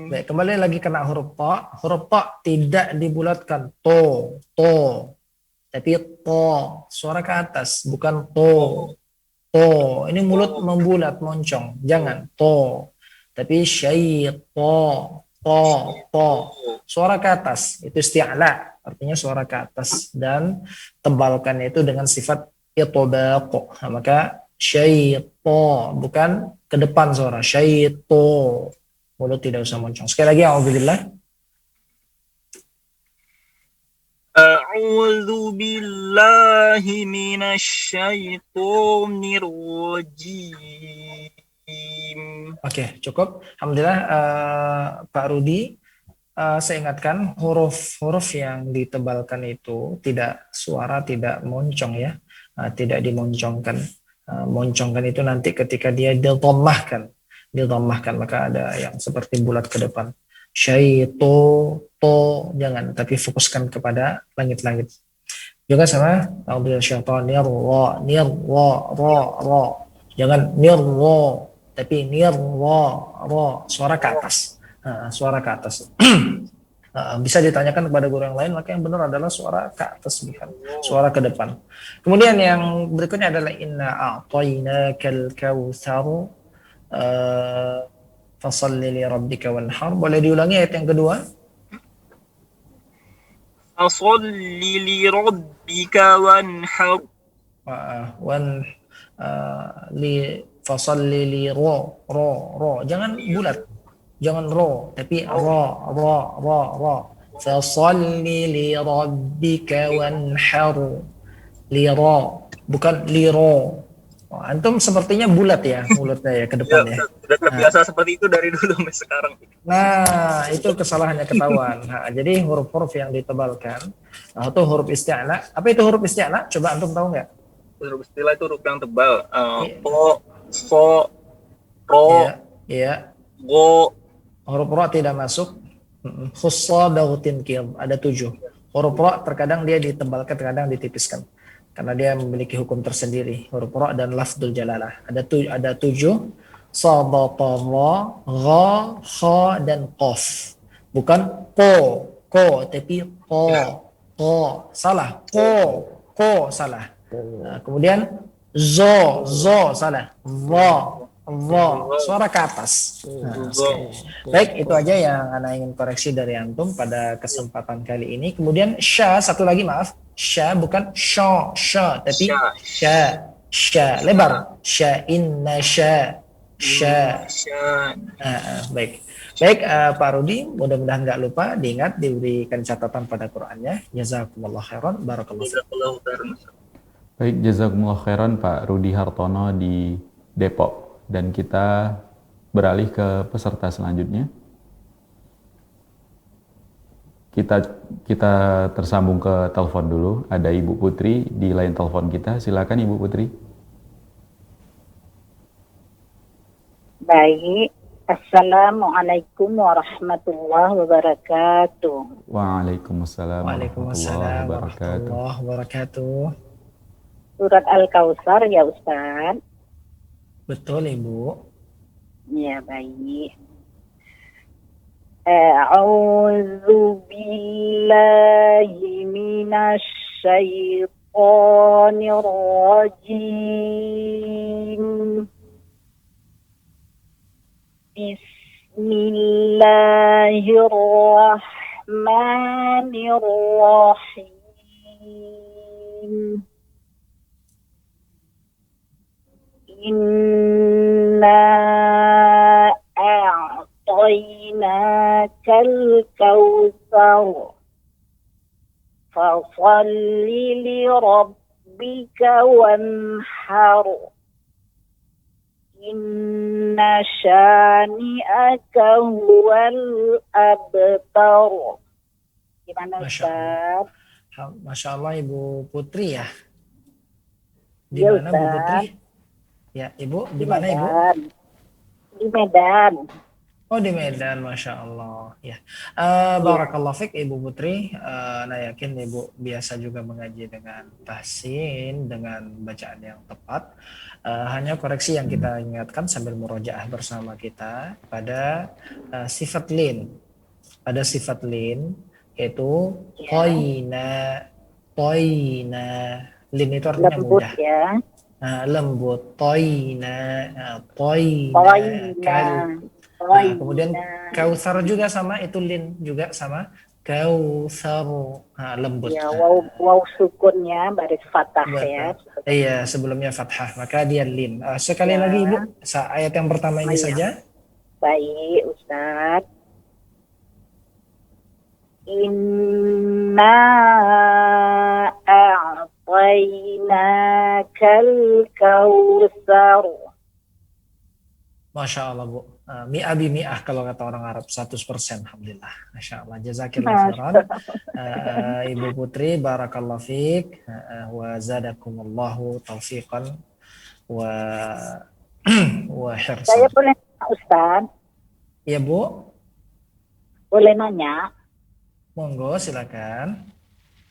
Baik, kembali lagi kena huruf ta. Huruf ta tidak dibulatkan. To. Tapi to. Suara ke atas, bukan to. Ini mulut membulat, moncong. Jangan. To. Tapi syaitan, to. Suara ke atas, itu isti'la, artinya suara ke atas, dan tebalkan itu dengan sifat itobaq. Maka syaitan, bukan ke depan suara, syaitan. Mulut tidak usah moncong. Sekali lagi, a'udzubillah. A'udzu billahi minasy syaithanir rajim. Oke, cukup. Alhamdulillah, Pak Rudi. Saya ingatkan huruf-huruf yang ditebalkan itu suara tidak moncong ya, tidak dimoncongkan. Moncongkan itu nanti ketika dia didhammahkan, maka ada yang seperti bulat ke depan. Syaito, to, jangan, tapi fokuskan kepada langit-langit. Juga sama, ra. Jangan nirwa, tapi nirwa, suara ke atas. Suara ke atas. Bisa ditanyakan kepada guru yang lain, maka yang benar adalah suara ke atas, bukan suara ke depan. Kemudian yang berikutnya adalah inna a'tainakal kautsar fasalli li rabbika wanhar. Boleh diulangi ayat yang kedua? Fasalli li rabbika wanhar. Fasalli li ro. Jangan bulat. Jangan ro, tapi ra. Fasalli li rabbika wanhar. Li-ra, bukan li-ro. Antum sepertinya bulat ya mulutnya ya ke depan ya. Sudah terbiasa seperti itu dari dulu sampai sekarang. Nah, itu kesalahannya ketahuan. Jadi huruf-huruf yang ditebalkan, itu huruf isti'la. Apa itu huruf isti'la? Coba antum tahu nggak? huruf istilah itu huruf yang tebal. Iya. Po, so, ro, Iya, iya. go. Huruf ro tidak masuk. Khussadaghtin qid, ada 7. Huruf ro terkadang dia ditebalkan, terkadang ditipiskan. Karena dia memiliki hukum tersendiri. Huruf ro dan lafdzul jalalah. Ada 7. Sabata ra, gha, kha dan qaf. Bukan ko, tapi ko. Salah. Ko salah. Nah, kemudian zo salah. Va, suara ke atas. Nah, baik, itu aja yang Ana ingin koreksi dari antum pada kesempatan kali ini. Kemudian sya, satu lagi maaf. Sya bukan sya, tapi sya. Lebar. Sya, inna sya. Baik. Baik, Pak Rudi, mudah-mudahan nggak lupa diingat diberikan catatan pada Qur'annya. Jazakumullah khairan, barakallahu fiikum. Baik, jazakumullah khairan Pak Rudi Hartono di Depok. Dan kita beralih ke peserta selanjutnya. Kita tersambung ke telepon dulu. Ada Ibu Putri di line telepon kita. Silakan Ibu Putri. Baik. Assalamualaikum warahmatullahi wabarakatuh. Waalaikumsalam warahmatullahi wabarakatuh. Surat Al-Kautsar ya Ustaz. Betul Ibu. Ya baik. A'udzu billahi minasy syaithanir rajim. Bismillahirrahmanirrahim. Inna a'tainakal kautsar fasholli li rabbika wanhar inna syani'aka huwal abtar. Gimana Ustaz? Masya Allah Ibu Putri ya. Di Ya, mana Bu Putri? Ya, Ibu, di mana Ibu? Di Medan. Oh, di Medan, Masya Allah. Ya, barakallahu fiik Ibu Putri. Nah, yakin Ibu biasa juga mengaji dengan tahsin, dengan bacaan yang tepat. Hanya koreksi yang kita ingatkan sambil murojaah bersama kita pada sifat lin. Ada sifat lin, yaitu toina. Lin itu artinya Lembut mudah. ya. Lembut, toina. Kemudian kautsar juga sama, itu lin juga sama, kautsar, lembut. Ya, waw sukunnya baris fathah ya. Iya, sebelumnya fathah, maka dia lin. Sekali lagi Ibu, ayat yang pertama ini saja. Baik Ustaz. Inna a'tainakal kautsar. Masya Allah Bu. Mi'ah bi mi'ah kalau kata orang Arab, 100%. Alhamdulillah. Masya Allah. Jazakillah khairan. Ibu Putri, barakallahu fiik. Wa zadakumullahu taufiqan wa hirsan. Saya boleh nanya Ustaz? Ya Bu. Boleh nanya? Monggo silakan.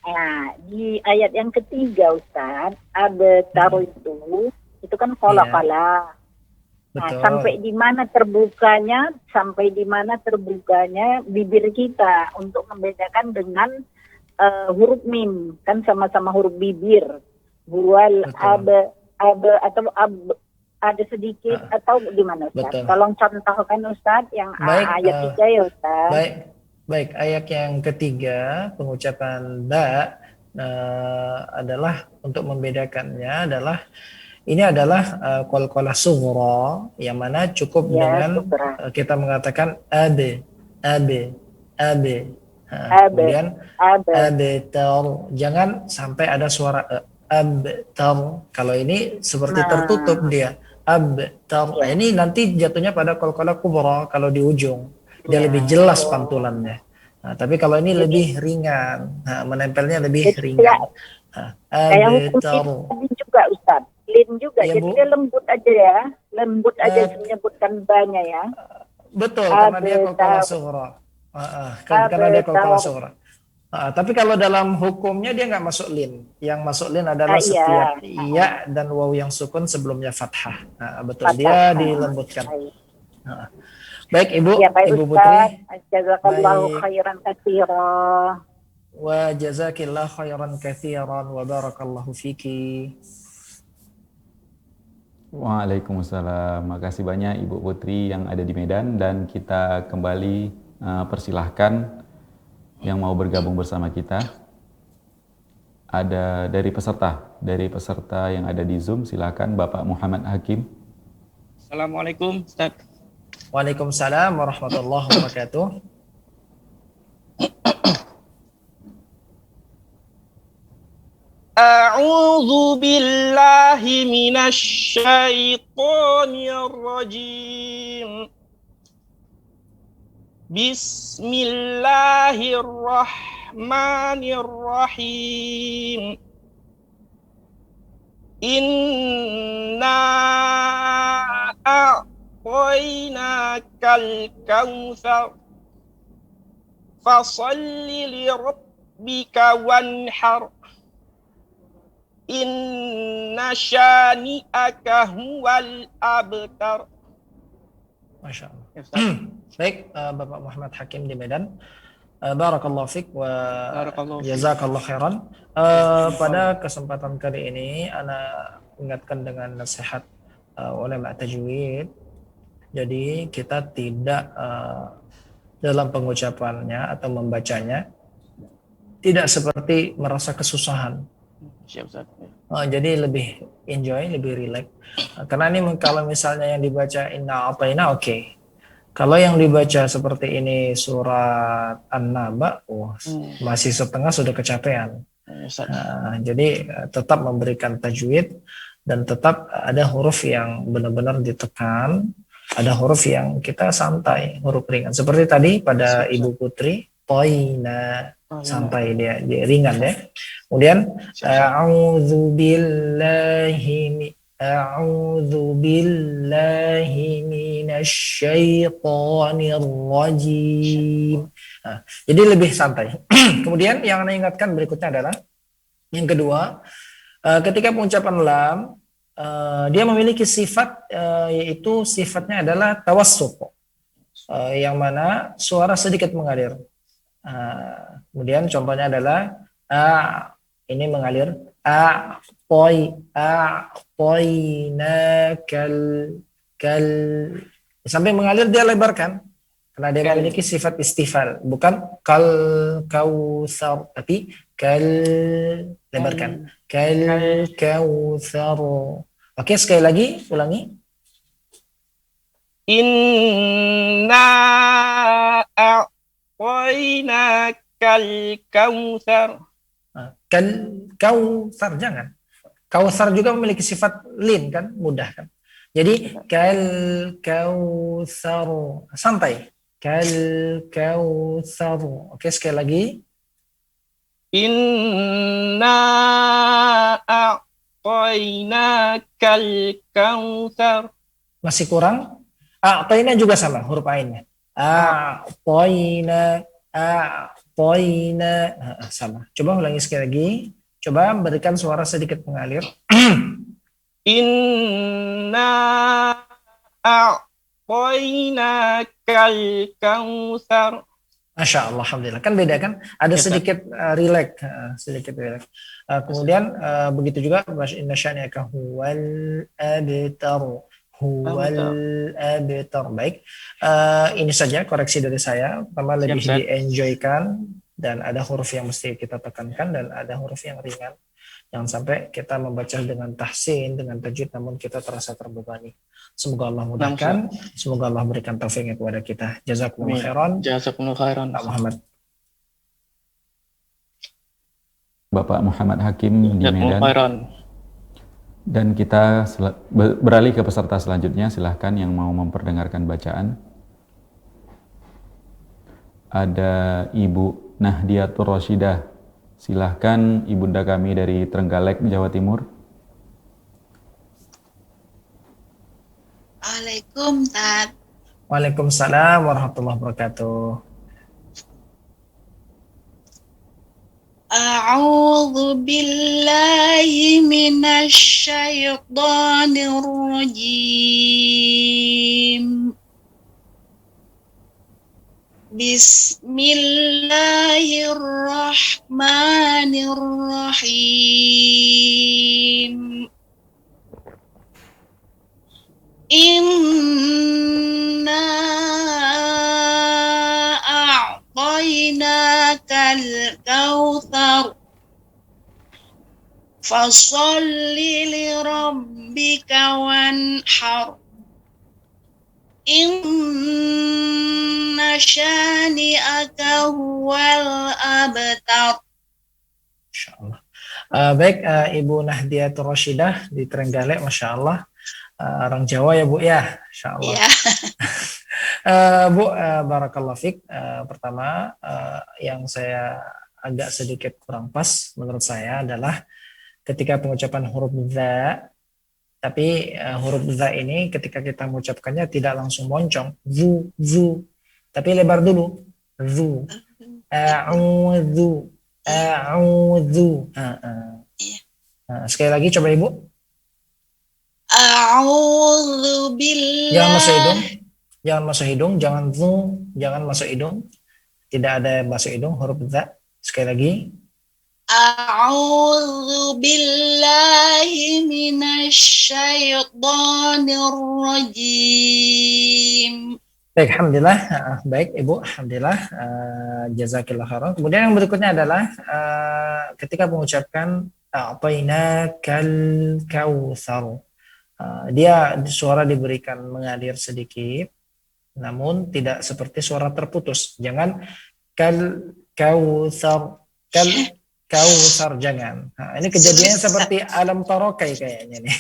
Nah, di ayat yang ketiga Ustaz, ada taruh itu kan kala. Nah, Betul. sampai di mana terbukanya bibir kita untuk membedakan dengan huruf mim, kan sama-sama huruf bibir. Huwal ada sedikit atau gimana Ustaz? Betul. Tolong contohkan Ustaz yang ayat 3 ya Ustaz. Baik, ayat yang ketiga pengucapan ba adalah untuk membedakannya adalah ini adalah qalqalah sughra yang mana cukup dengan kita mengatakan abe. Kemudian abtar, jangan sampai ada suara abtar. Kalau ini seperti tertutup dia abtar. Ini nanti jatuhnya pada qalqalah kubra kalau di ujung. Dia lebih jelas pantulannya. Tapi kalau ini lebih ringan, menempelnya lebih ringan. Kayak hukum juga Ustaz. Lin juga. Iya, Jadi Bu. dia lembut aja ya. Lembut aja Eh, menyebutkan banyak ya. Betul, karena dia qalqalah Abtar. sughra. Karena dia qalqalah Abtar. sughra. Tapi kalau dalam hukumnya dia nggak masuk lin. Yang masuk lin adalah setiap Iya. ya dan waw yang sukun sebelumnya fathah. Betul, Fathah. dia dilembutkan. Baik. Baik, Ibu, Ya, baik Ibu Putri. Ustaz. Jazakallahu Baik. khairan katsira. Wa jazakillah khairan katsiran wa barakallahu fiki. Waalaikumsalam. Makasih banyak Ibu Putri yang ada di Medan, dan kita kembali persilahkan yang mau bergabung bersama kita. Ada dari peserta yang ada di Zoom, silakan Bapak Muhammad Hakim. Assalamualaikum Ustaz. Waalaikumsalam warahmatullahi wabarakatuh. أعوذ بالله من الشيطان الرجيم بسم الله الرحمن الرحيم إنا أعطيناك الكوثر فصل لربك وانحر Inna syani'aka huwal abtar. Masya Allah. Baik, Bapak Muhammad Hakim di Medan. Barakallahu fiq wa jazakallahu khairan. Pada kesempatan kali ini ana ingatkan dengan nasihat ulama tajwid. Jadi kita tidak dalam pengucapannya atau membacanya tidak seperti merasa kesusahan. Siap, Ustaz. Jadi lebih enjoy, lebih relax. Karena ini kalau misalnya yang dibaca inna ataina oke. Kalau yang dibaca seperti ini surat An-Naba, masih setengah sudah kecapean. Jadi tetap memberikan tajwid dan tetap ada huruf yang benar-benar ditekan, ada huruf yang kita santai, huruf ringan. Seperti tadi pada Ibu Putri, toina, santai dia ringan ya. Kemudian a'udzu billahi minasyaitonir rajim. Jadi lebih santai. Kemudian yang Anda ingatkan berikutnya adalah yang kedua, ketika pengucapan lam dia memiliki sifat yaitu sifatnya adalah tawassut. Yang mana suara sedikit mengalir. Kemudian contohnya adalah ini mengalir kal sampai mengalir dia lebarkan karena dia memiliki sifat istifal, bukan kal kautsar tapi kal lebarkan kal kautsar. Oke, sekali lagi ulangi. Inna a'tainakal kautsar. Kan kautsar jangan. Kautsar juga memiliki sifat lin kan, mudah kan. Jadi kal kautsar santai. Kal kautsar. Oke, sekali lagi. Inna a'tainakal kautsar. Masih kurang? A'taina juga sama huruf ainnya. A'taina sama. Coba ulangi sekali lagi. Coba berikan suara sedikit mengalir. Inna a'tainakal kautsar. Masya Allah, alhamdulillah. Kan beda kan? Ada sedikit relax, sedikit relax. Kemudian begitu juga inna syani'aka huwal abtar. Huwal abtar. Baik. Ini saja koreksi dari saya. Pertama lebih di-enjoykan dan ada huruf yang mesti kita tekankan dan ada huruf yang ringan. Jangan sampai kita membaca dengan tahsin, dengan tajwid namun kita terasa terbebani. Semoga Allah mudahkan, semoga Allah berikan taufiknya kepada kita. Jazakumullah khairan. Jazakumullah khairan. Pak Muhammad. Bapak Muhammad Hakim di Medan. Khairan. Dan kita beralih ke peserta selanjutnya. Silahkan yang mau memperdengarkan bacaan. Ada Ibu Nahdiatur Rasyidah. Silahkan ibunda kami dari Trenggalek, Jawa Timur. Assalamualaikum, Tat. Waalaikumsalam warahmatullahi wabarakatuh. A'udzu billahi minasy syaithanir rajim. Bismillahirrahmanirrahim. Inna a'tainakal kautsar fasholli li rabbika wanhar. Inna syani'aka huwal abtar. Insyaallah. Baik, Ibu Nahdiatur Rasyidah di Trenggalek, Masya Allah. Orang Jawa ya Bu ya, Insya Allah. Ya. Bu, Barakallahu Fik. Pertama, yang saya agak sedikit kurang pas menurut saya adalah ketika pengucapan huruf za, tapi huruf za ini ketika kita mengucapkannya tidak langsung moncong, zu, tapi lebar dulu, zu, a'udzu, sekali lagi coba Ibu. A'udzu billahi. Jangan masuk hidung, jangan masuk hidung. Tidak ada masuk hidung huruf za. Sekali lagi. A'udzu billahi minasy syaithanir rajim. Baik, alhamdulillah. Baik, Ibu, alhamdulillah. Jazakillah khairan. Kemudian yang berikutnya adalah ketika mengucapkan a'tainakal kautsar. Dia suara diberikan mengalir sedikit, namun tidak seperti suara terputus. Jangan kautsar, jangan. Ini kejadiannya seperti alam tarokai kayaknya nih.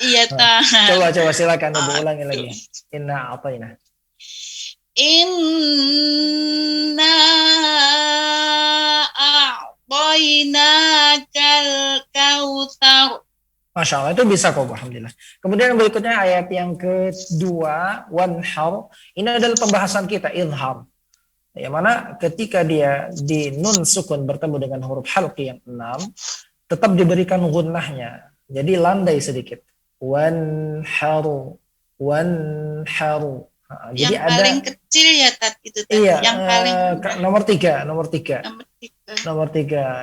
Iya, Tah. Coba silakan Ibu ulangi lagi. Inna a'taina. Inna a'tainakal kautsar. Masya Allah, itu bisa kok, alhamdulillah. Kemudian berikutnya ayat yang kedua, wanhar. Ini adalah pembahasan kita, idhar. Yang mana ketika dia di nun sukun bertemu dengan huruf halqi yang 6, tetap diberikan gunnahnya. Jadi landai sedikit. Wanharu. Jadi yang paling kecil ya, Tat, itu Tat. Iya, Yang paling nomor tiga.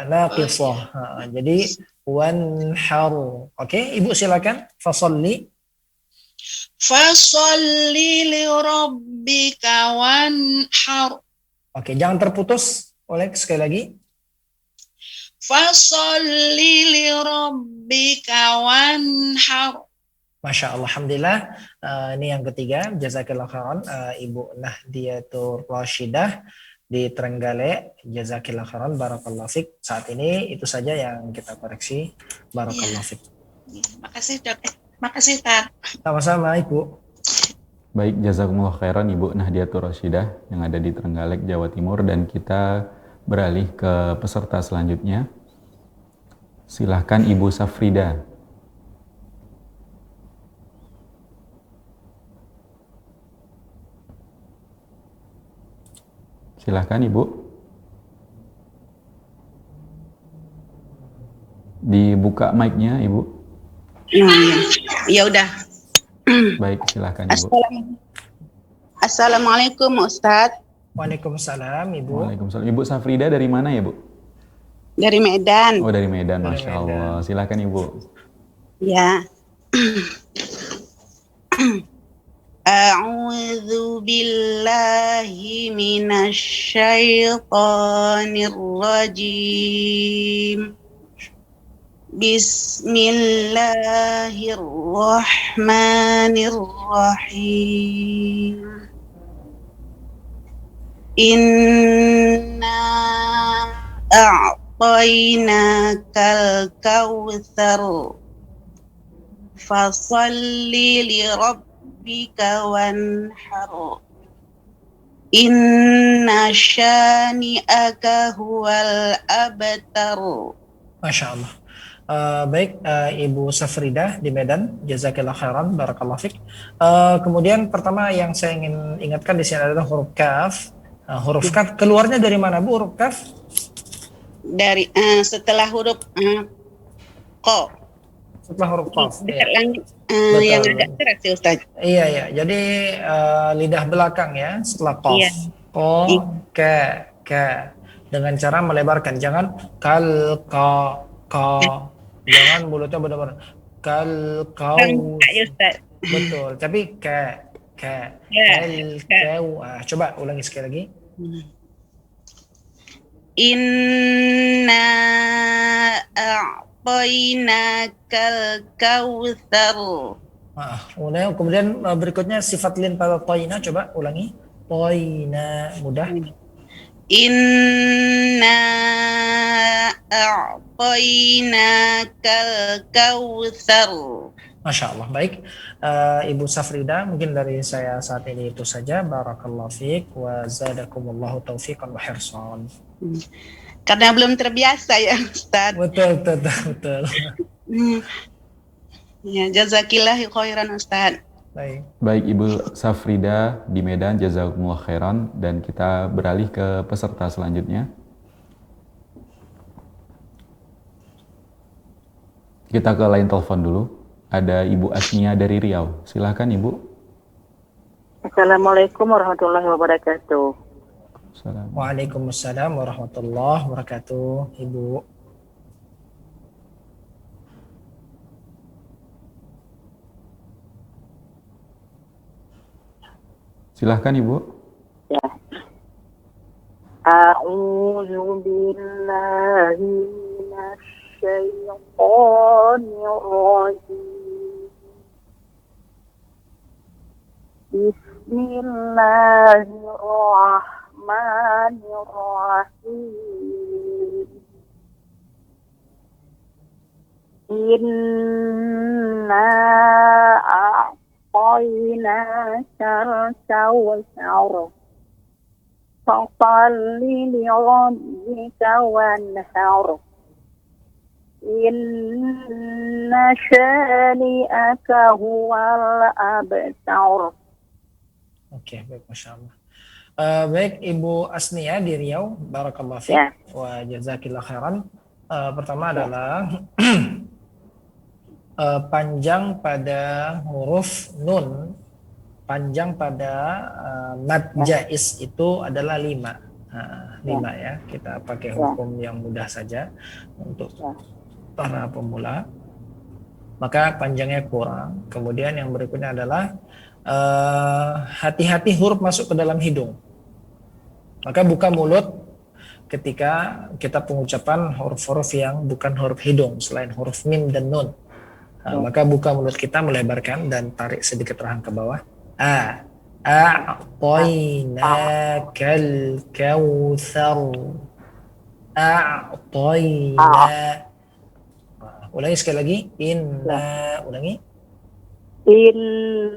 Naqisah. Jadi wanharu. Oke, Ibu silakan. Fasalli li rabbika wanhar. Oke, jangan terputus. Oleh sekali lagi. Fasalli li rabbika wanhar. Masya Allah, alhamdulillah. Ini yang ketiga, jazakillah khairan, Ibu Nahdiatur Rasyidah di Trenggalek, jazakillah khairan, barakallahu fik. Saat ini itu saja yang kita koreksi, barakallahu fik. Makasih Dok. Makasih Tat. Sama-sama Ibu. Baik, jazakumullah khairan Ibu Nahdiatur Rasyidah yang ada di Trenggalek, Jawa Timur, dan kita beralih ke peserta selanjutnya. Silahkan Ibu Safrida. Silahkan Ibu. Dibuka mic-nya Ibu. Ya udah. Baik, silahkan Ibu. Assalamualaikum Ustadz. Waalaikumsalam Ibu. Waalaikumsalam. Ibu Safrida dari mana ya Bu? Dari Medan. Oh, dari Medan, Masya Allah. Silahkan Ibu. Ya. A'udzu billahi minasy syaithanir rajim. Bismillahirrahmanirrahim. Inna a'tainakal kautsar. Fasalli li rabbika wanhar. Inna syani'aka huwal abtar. Masya Allah. Baik, Ibu Safrida di Medan, jazakillah khairan, barakallahu fik. Kemudian pertama yang saya ingin ingatkan di sini adalah huruf kaf. Huruf kaf keluarnya dari mana, Bu, huruf kaf? Dari setelah huruf ko. Setelah huruf kaf. Dekat langit Betul. yang agak keras ya Ustaz. Iya, iya. Jadi lidah belakang ya setelah qaf. Iya. Ko, ka. Dengan cara melebarkan, jangan kal, ka. Jangan mulutnya benar-benar kal, kau. Ya Ustaz. Betul, tapi ka. Ya. Kal, kau. Coba ulangi sekali lagi. Inna a'tainakal kautsar. Kemudian berikutnya sifat lin pada toina, coba ulangi. Toina, mudah. Inna a'tainakal kautsar. Masya Allah, baik. Ibu Safrida, mungkin dari saya saat ini itu saja. Barakallahu fiik wa zadakumullahu taufiqan wa hirsan. Karena belum terbiasa ya Ustaz. Betul. Ya, jazakillah khairan Ustaz. Baik Ibu Safrida di Medan, jazakumullah khairan, dan kita beralih ke peserta selanjutnya. Kita ke line telepon dulu. Ada Ibu Asnia dari Riau. Silakan Ibu. Assalamualaikum warahmatullahi wabarakatuh. Waalaikumsalam warahmatullahi wabarakatuh, Ibu. Silahkan Ibu. Ya. A'udzu billahi minasyaitonir rajim. Bismillahirrahmanirrahim. Inna a'tainakal kautsar. Fasholli li rabbika wanhar. Inna syani'aka huwal abtar. Oke, baik, Masya Allah. Baik, Ibu Asnia di Riau, barakallahu fiik wa jazakillah khairan. Pertama adalah panjang pada huruf nun, panjang pada mad jaiz itu adalah 5. 5 ya. Kita pakai hukum yang mudah saja untuk para pemula. Maka panjangnya kurang. Kemudian yang berikutnya adalah hati-hati huruf masuk ke dalam hidung. Maka buka mulut ketika kita pengucapan huruf-huruf yang bukan huruf hidung selain huruf mim dan nun. Maka buka mulut kita, melebarkan dan tarik sedikit rahang ke bawah. A'tainakal kautsar. Ulangi sekali lagi. Ulangi. Inna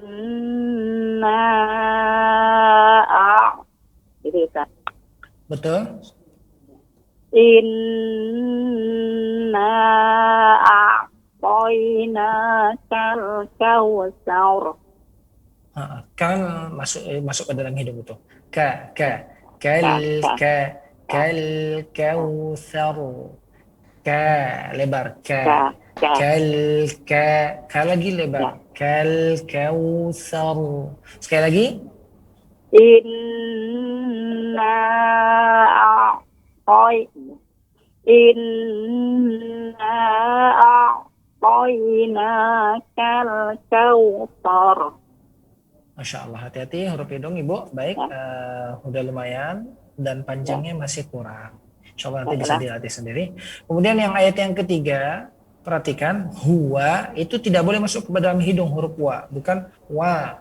gitu ya. Betul. Inna a'tainakal kautsar. Kan masuk ke dalam hidung itu. Kal kautsar. Lebar. Lagi lebar. Kal kautsar. Sekali lagi. Inna a'tainakal kautsar. Masya Allah, hati-hati huruf hidung Ibu. Baik, udah lumayan dan panjangnya masih kurang. Coba nanti bisa dilatih sendiri. Kemudian yang ayat yang ketiga, perhatikan, huwa itu tidak boleh masuk ke dalam hidung huruf wa, bukan wa.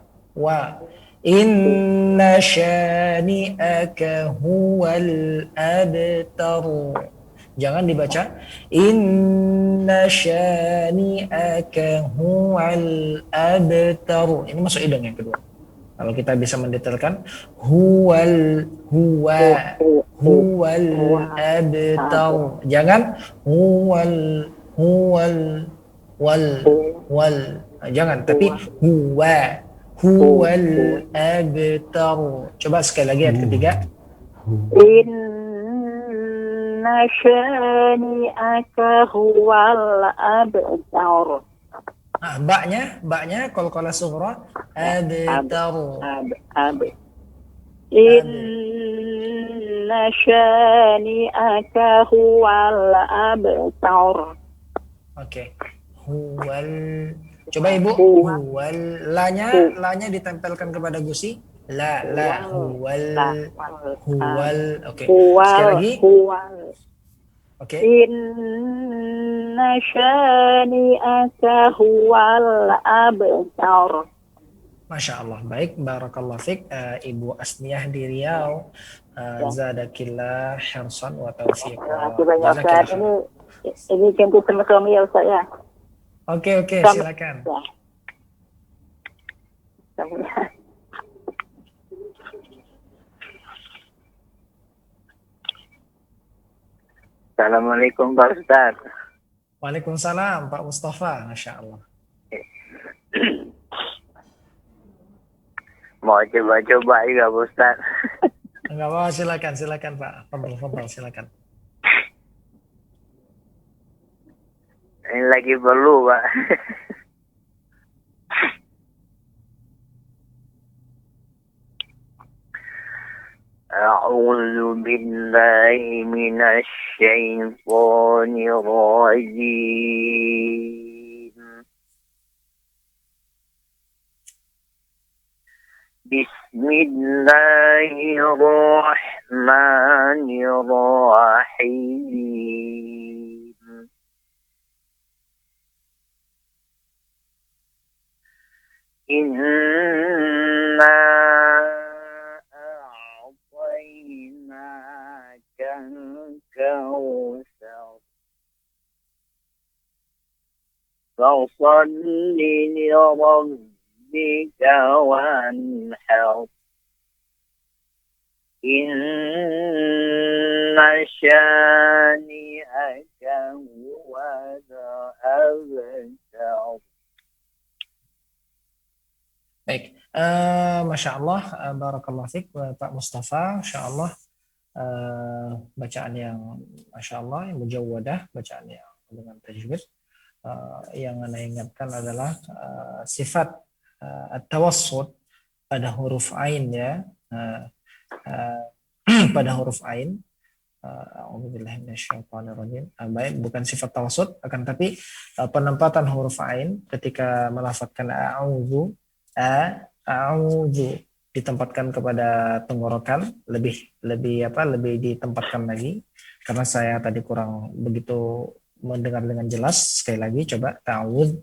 Inna syani'aka huwal abtar. Jangan dibaca inna syani'aka huwal abtar. Ini masuk hidung yang kedua. Kalau kita bisa mendetailkan huwal abtar. Jangan huwal huwal wal. Jangan, tapi huwal abtar. Coba sekali lagi ayat ketiga. Inna syani'aka huwal abtar. Nah, baknya qalqalah sughra abtar. Inna syani'aka huwal abtar. Oke. Huwal. Coba Ibu, huwal. Lanya ditempelkan kepada gusi. La huwal. Oke. Sekali lagi. Oke. Inna syani'aka huwal abtar. Masya Allah, baik, barakallah fik, Ibu Asniyah di Riau, zadakillah hirsan wa taufiqa. Ini tuntutan suami ya Ustaz ya. Oke, silakan. Assalamualaikum Pak Ustaz. Waalaikumsalam Pak Mustafa, Masya Allah. Mau coba-coba juga Pak Ustaz. Enggak apa, silakan Pak. Fadal, silakan. Ini lagi perlu Pak. A'udzu billahi minasy syaithanir rajim. Bismillahirrahmanirrahim. Inna a'tainaka al-kautsar. Fasalli li rabbika wanhar. Inna syani'aka huwal abtar. Baik, Masya Allah, barakallah fik, Pak Mustafa, Masya Allah, bacaan yang Masya Allah, yang mujawwadah, bacaan yang dengan tajwid. Yang Anda ingatkan adalah sifat at-tawassut pada huruf ain ya, pada huruf ain. A'udzubillahi minasyaitonirrajim. Baik, bukan sifat tawassut, akan tapi penempatan huruf ain ketika melafadzkan a'udzu, a'udzu ditempatkan kepada tenggorokan, lebih ditempatkan lagi, karena saya tadi kurang begitu mendengar dengan jelas. Sekali lagi coba ta'awudz.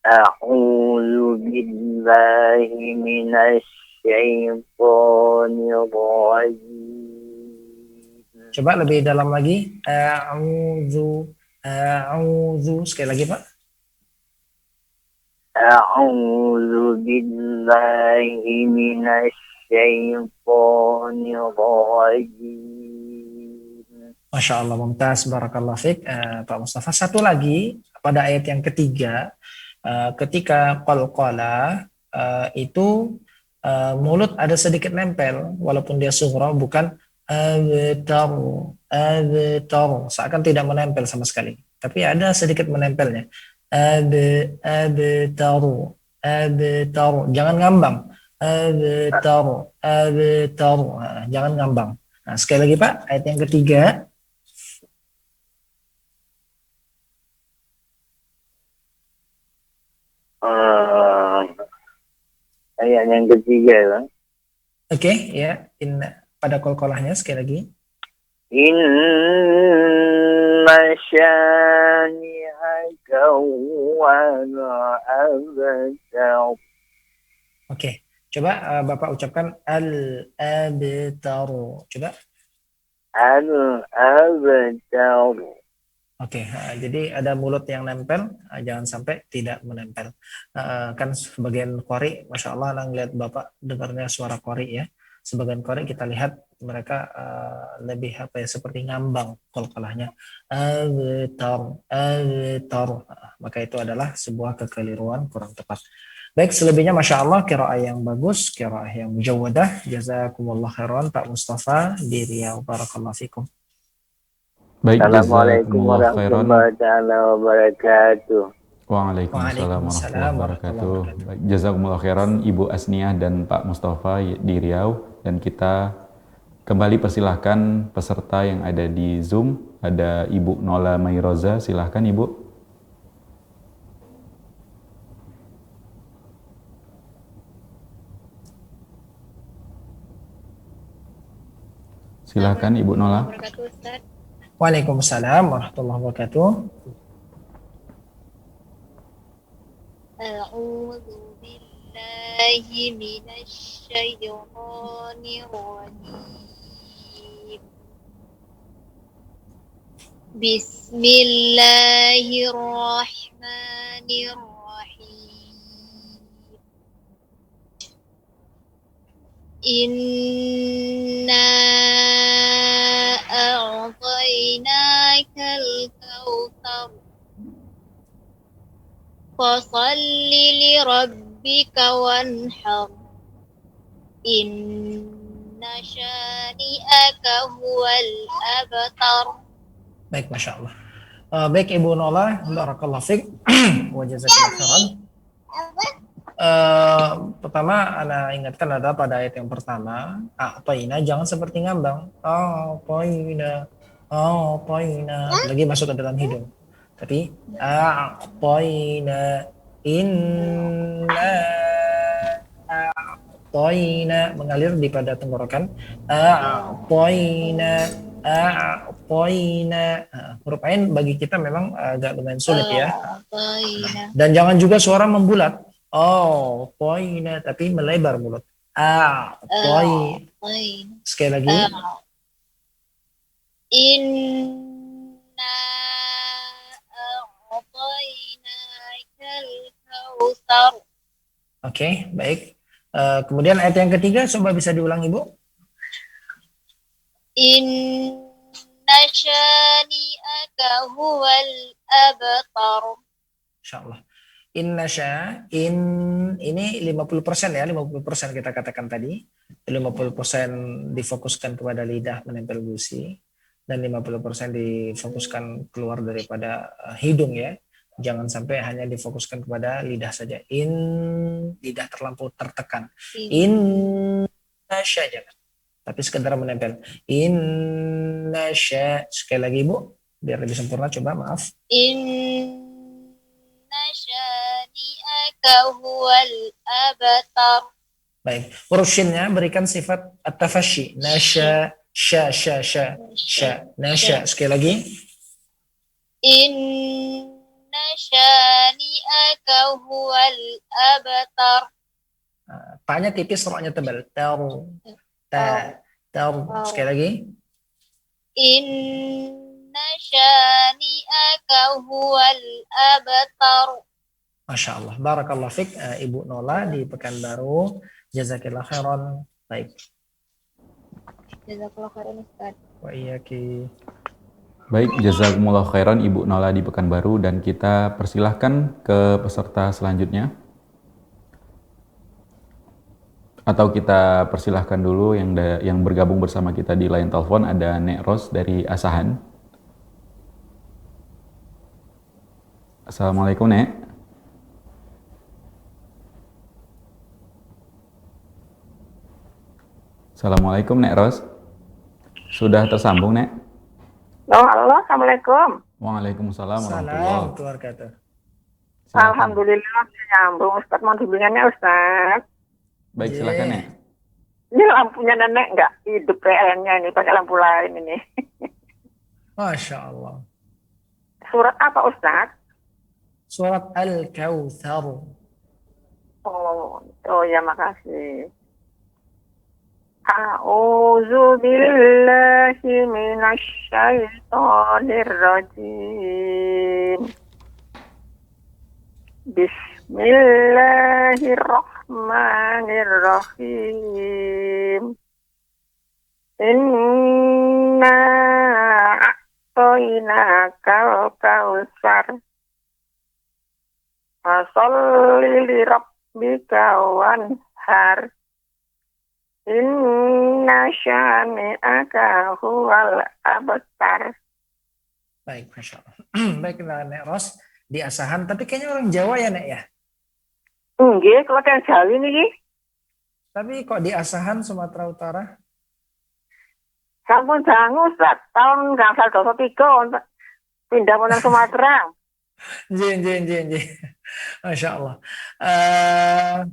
A'udzu billahi minasy syaitonir rajim. Coba lebih dalam lagi. A'udzu sekali lagi Pak. A'udzu billahi minasy syaitonir rajim. Masya Allah, mumtaz, barakallah fiik, Pak Mustafa. Satu lagi pada ayat yang ketiga, ketika qalqalah itu mulut ada sedikit nempel, walaupun dia sughra, bukan abtar, seakan tidak menempel sama sekali, tapi ada sedikit menempelnya. Abtar, jangan ngambang. Abtar, jangan ngambang. Nah, sekali lagi Pak, ayat yang ketiga. Ayat yang ketiga ya. Oke, ya. Pada qalqalahnya sekali lagi. Inna syani'aka huwal abtar. Oke, coba Bapak ucapkan al-abtar. Coba. Al-abtar. Oke, jadi ada mulut yang nempel, jangan sampai tidak menempel. Kan sebagian qari, Masya Allah, ngeliat Bapak dengarnya suara qari ya. sebagian qari kita lihat mereka lebih seperti ngambang qalqalahnya abtar. Maka itu adalah sebuah kekeliruan kurang tepat. Baik, selebihnya Masya Allah, qiraah yang bagus, qiraah yang mujawwadah. Jazakumullah khairan Pak Mustafa di Riau. Barakallahu fikum. Baik, Assalamualaikum jazakumullah khairan. warahmatullahi wabarakatuh. Waalaikumsalam warahmatullahi wabarakatuh. Baik, jazakumullah khairan Ibu Asniah dan Pak Mustafa di Riau. Dan kita kembali persilahkan peserta yang ada di Zoom. Ada Ibu Nola Mairoza, silahkan Ibu. Silahkan Ibu Nola. Waalaikumsalam warahmatullahi wabarakatuh. A'udzu billahi minasy syaithanir rajim. Bismillahirrahmanirrahim. Inna a'tainakal kautsar fasalli li rabbika wanhar inna syani'aka huwal abtar. Baik, Masya Allah. Baik Ibu Nola, barakallahu fiik wa jazakallahu khairan. Pertama, Ana ingatkan ada pada ayat yang pertama, a'tayna, jangan seperti ngambang. A'tayna, lagi masuk ke dalam hidung. Tapi a'tayna, inna a'tayna, mengalir di pada tenggorokan. A'tayna, huruf ain bagi kita memang agak lumayan sulit ya. Dan jangan juga suara membulat. Poina, tapi melebar mulut. Sekali lagi. Inna a'tainakal kautsar. Oke, baik. Kemudian ayat yang ketiga, coba bisa diulang Ibu. Inna syani'aka huwal abtar. Insyaallah. Innasya, ini 50% ya, 50% kita katakan tadi. 50% difokuskan kepada lidah menempel gusi dan 50% difokuskan keluar daripada hidung ya. Jangan sampai hanya difokuskan kepada lidah saja. Lidah terlampau tertekan. Innasya jangan. Tapi sekedar menempel. Innasya. Sekali lagi Ibu, biar lebih sempurna coba, maaf. Syani'aka huwal abtar. Baik, huruf shinnya berikan sifat at-tafashi. Nasya, sya. Nasya, sekali lagi. Inna syani'aka huwal abtar. Ta-nya tipis, ro-nya tebal. Ta. Sekali lagi. Inna syani'aka huwal abtar. Masya Allah. Barakallah fiqh. Ibu Nola di Pekanbaru. Jazakillah khairan. Baik. Jazakallah khairan Ustaz. Wa iyaki. Baik, jazakumullah khairan Ibu Nola di Pekanbaru, dan kita persilahkan ke peserta selanjutnya. Atau kita persilahkan dulu yang bergabung bersama kita di line telepon, ada Nek Ros dari Asahan. Assalamualaikum Nek. Assalamualaikum Nek Ros. Sudah tersambung Nek? Halo, Assalamualaikum. Waalaikumsalam warahmatullahi wabarakatuh. Alhamdulillah nyambung Ustaz, mau bimbingannya Ustaz. Baik, silakan Nek. Ini lampunya nenek nggak hidup kayaknya ini, pakai lampu lain ini. Masya Allah. Surat apa Ustaz? Surat Al-Kautsar. Oh ya, makasih. A'udzu billahi minasy syaithanir rajim. Bismillahirrahmanirrahim. Inna a'toinakal kautsar. Fasolli li rabbika wanhar. Inna syani'aka huwal abtar. Baik, Masya Allah. Baik, Nek Ros, di Asahan, tapi kayaknya orang Jawa ya, Nek ya? Nggih, kalau yang Jawi niki. Tapi kok di Asahan, Sumatera Utara? Sampun dangu, Ustaz. Tahun gangsal 23 pindah menyang Sumatera. J. Masya Allah.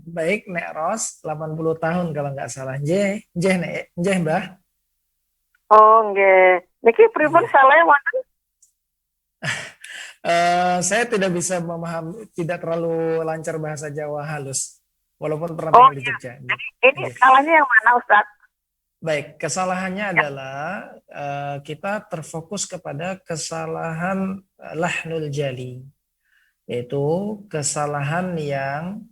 Baik, Nek Ros, 80 tahun kalau nggak salah. J, Nek, Mbah. Oh, nggih. Niki pripun salah wonten? Saya tidak bisa memahami, tidak terlalu lancar bahasa Jawa halus, walaupun pernah tinggal di Jogja. Ini salahnya yang mana, Ustaz? Baik, kesalahannya adalah kita terfokus kepada kesalahan lahnul jali, yaitu kesalahan yang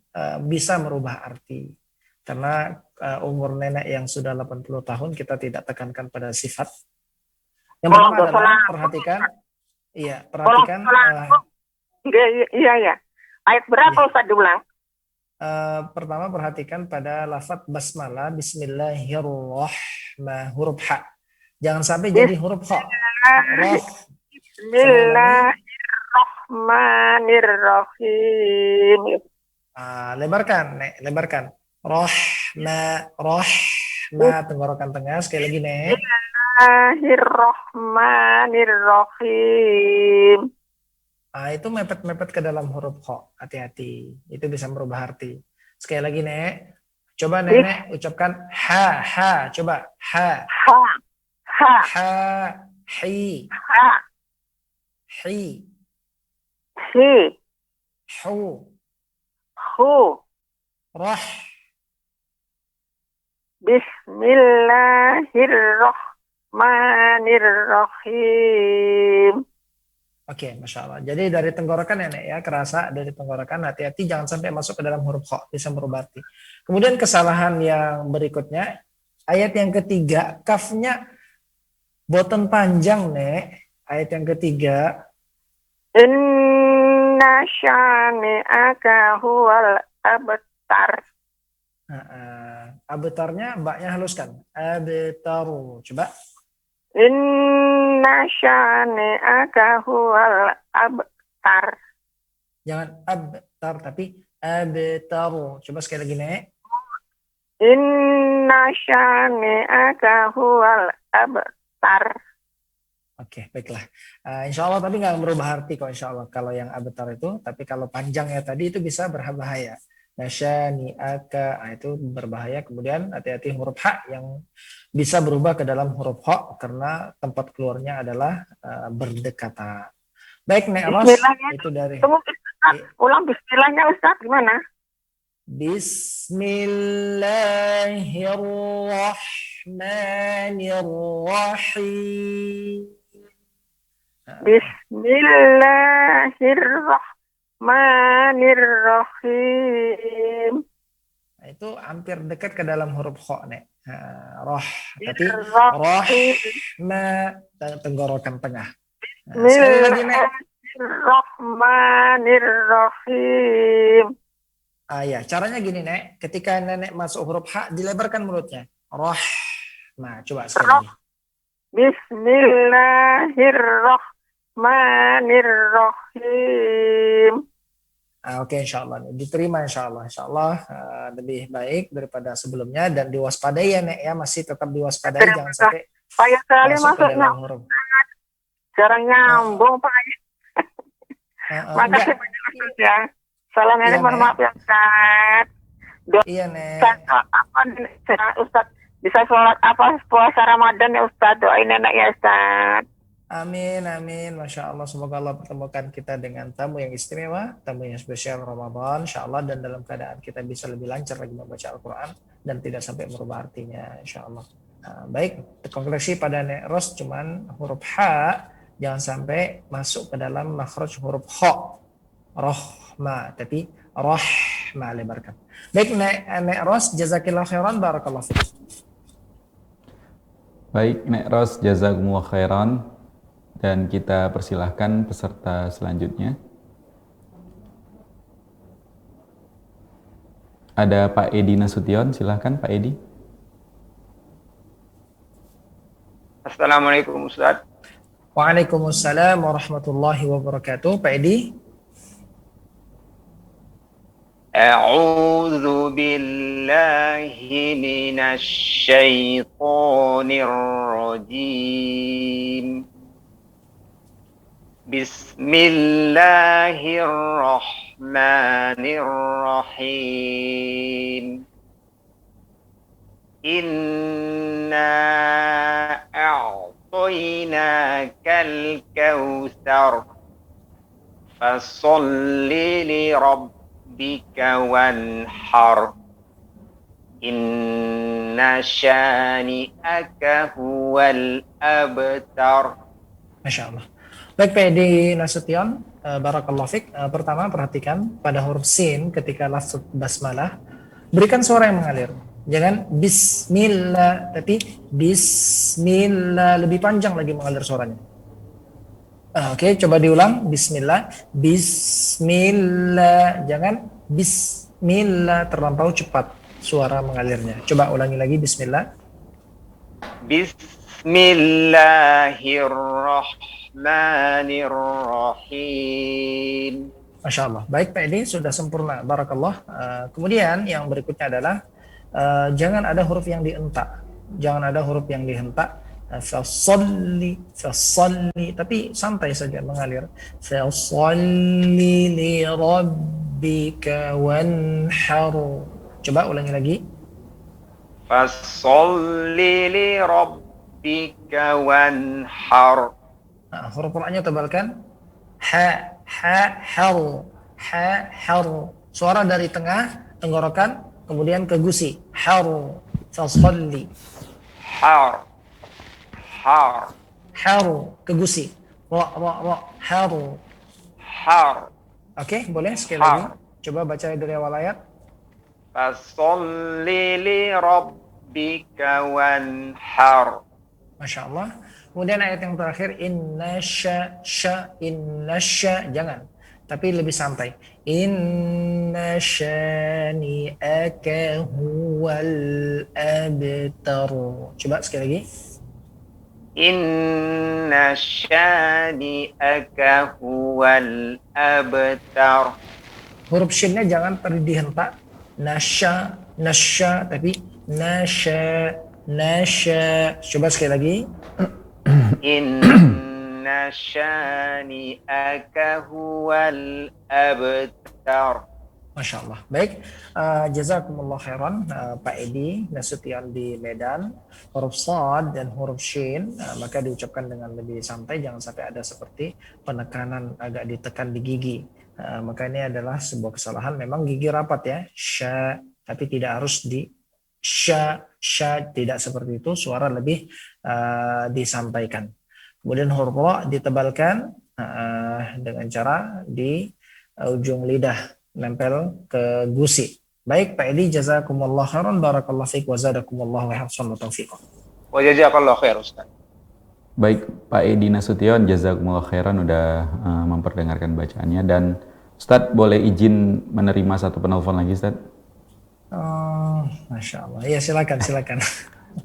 bisa merubah arti. Karena umur nenek yang sudah 80 tahun kita tidak tekankan pada sifat. Yang pertama adalah perhatikan. Iya, perhatikan. Iya. Ayat berapa Ustaz diulang? Pertama perhatikan pada lafaz basmalah, bismillahirrahmanirrahim, huruf ha. Jangan sampai jadi huruf ha. Bismillahirrahmanirrahim. Lebarkan, Nek, lebarkan. Rahma, tenggorokan tengah, sekali lagi, Nek. Bismillahirrahmanirrahim. Itu mepet-mepet ke dalam huruf kho. Hati-hati. Itu bisa merubah arti. Sekali lagi, Nek. Coba Nenek ucapkan ha. Coba ha. Hi. Hu. Rah. Bismillahirrahmanirrahim. Oke, Masya Allah. Jadi dari tenggorokan ya, Nek, ya, kerasa dari tenggorokan, hati-hati jangan sampai masuk ke dalam huruf kho, bisa merubah arti. Kemudian kesalahan yang berikutnya, ayat yang ketiga, kafnya boten panjang, Nek. Ayat yang ketiga. Inna syani'aka huwal abtar. Abtarnya mbaknya haluskan. Abtaru. Coba. Inna syani'aka huwal abtar. Jangan abtar, tapi abtaru. Coba sekali lagi, Nek. Inna syani'aka huwal abtar. Oke, baiklah. Insya Allah tapi nggak merubah arti kok, insya Allah. Kalau yang abtar itu, tapi kalau panjangnya tadi itu bisa berbahaya. Nasyani'aka, itu berbahaya. Kemudian hati-hati huruf ha yang bisa berubah ke dalam huruf ha karena tempat keluarnya adalah berdekatan. Baik, Nek Ros, itu dari. Ulang bismillahnya, Ustaz, gimana? Bismillahirrahmanirrahim. Bismillahirrahmanirrahim. Itu hampir dekat ke dalam huruf kho, Nek. Roh, tapi roh, tenggorokan tengah. Sekali lagi, Nek. Bismillahirrahmanirrahim. Ya, caranya gini, Nek. Ketika Nenek masuk huruf ha, dilebarkan mulutnya. Roh. Nah, coba sekali lagi. Bismillahirrahmanirrahim. Oke, insya Allah. Diterima insya Allah. Insya Allah lebih baik daripada sebelumnya dan diwaspadai ya, Nek, ya. Masih tetap diwaspadai. Jangan sampai payah sekali masuk ke dalam masuknya. huruf. Jarang nyambung, payah. Makasih banyak, Ustaz, ya. Salam Iya, mohon maaf ya, Ustaz. Iya, Nek. Ustaz, bisa sholat apa puasa Ramadan ya, Ustaz? Doain nenek ya, Ustaz. Amin, amin. Masya Allah, semoga Allah pertemukan kita dengan tamu yang istimewa, tamu yang spesial Ramadan, insya Allah, dan dalam keadaan kita bisa lebih lancar lagi membaca Al-Quran dan tidak sampai merubah artinya, insya Allah. Baik, konklusi pada Nek Ros cuman huruf ha, jangan sampai masuk ke dalam makhraj huruf kho, rohma, tapi rohma lebarkan. Baik, Nek Ros, jazakillah khairan, barakallah fiik. Baik, Nek Ros, jazakumullah khairan. Dan kita persilahkan peserta selanjutnya. Ada Pak Edi Nasution, silahkan Pak Edi. Assalamualaikum Ustaz. Waalaikumsalam warahmatullahi wabarakatuh. Pak Edi. A'udzu billahi minasy syaithanir rajim. Bismillahirrahmanirrahim. Inna a'tainakal kautsar fasholli li rabbika wanhar. Inna syani'aka huwal abtar. Masya Allah. Baik Pak Edi Nasution, barakallahu fiik. Pertama perhatikan pada huruf sin ketika lafaz basmalah berikan suara yang mengalir. Jangan bismillah, tapi bismillah, lebih panjang lagi mengalir suaranya. Oke, coba diulang. Bismillah, bismillah, jangan bismillah, terlampau cepat suara mengalirnya. Coba ulangi lagi, bismillah. Bismillahirrahmanirrahim. Masya Allah. Baik Pak Edi, sudah sempurna. Barakallah. Kemudian yang berikutnya adalah jangan ada huruf yang dihentak. Jangan ada huruf yang dihentak. Fasalli, tapi santai saja mengalir. Fasalli li rabbika wanhar. Coba ulangi lagi. Fasalli li rabbika wanhar. Huruf ra-nya tebalkan. Ha, har. Suara dari tengah tenggorokan kemudian ke gusi. Har. Fasalli. Har. Ke gusi. Ra. Har. Oke, boleh sekali lagi. Coba baca dari awal ayat. Fasalli li rabbika wanhar. Masya Allah. Kemudian ayat yang terakhir, inna jangan, tapi lebih santai. Inna syani'aka huwal abtar. Coba sekali lagi. Inna syani'aka huwal abtar. Huruf shinnya jangan dihentak. Nasya, tapi nasya. Coba sekali lagi. Inna syani'aka huwal abtar. Masya Allah. Baik, jazakumullah khairan Pak Edi Nasution di Medan. Huruf Shad dan huruf Shin maka diucapkan dengan lebih santai, jangan sampai ada seperti penekanan agak ditekan di gigi. Maka ini adalah sebuah kesalahan. Memang gigi rapat ya, sya, tapi tidak harus di sya, tidak seperti itu. Suara lebih disampaikan. Kemudian huruf ra ditebalkan dengan cara di ujung lidah nempel ke gusi. Baik Pak Edi, jazakumullah khairan, barakallahu fiik wa zadakumullahu ihsan wa taufiq. Wa jazakallahu khair Ustaz. Baik Pak Edi Nasution, jazakumullah khairan udah memperdengarkan bacaannya. Dan Ustadz boleh izin menerima satu penelpon lagi Ustadz? Masya Allah. Ya silakan.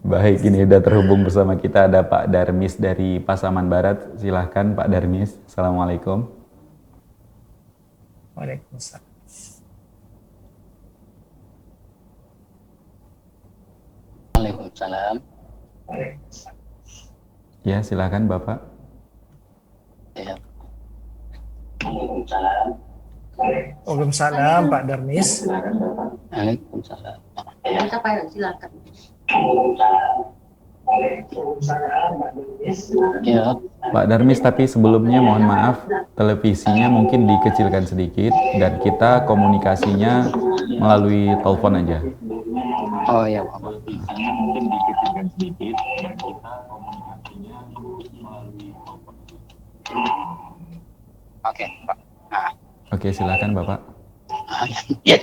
Baik, ini udah terhubung bersama kita ada Pak Darmis dari Pasaman Barat. Silahkan Pak Darmis. Assalamualaikum. Waalaikumsalam. Waalaikumsalam. Ya, silakan Bapak. Ya. Waalaikumsalam. Waalaikumsalam Pak Darmis. Waalaikumsalam. Silakan. Ya. Pak Darmis, tapi sebelumnya mohon maaf, televisinya mungkin dikecilkan sedikit dan kita komunikasinya melalui telepon aja. Oh ya, Pak. Mungkin dikecilkan sedikit dan kita komunikasinya melalui telepon. Oke, Pak. Nah. Oke, silakan Bapak. Ya.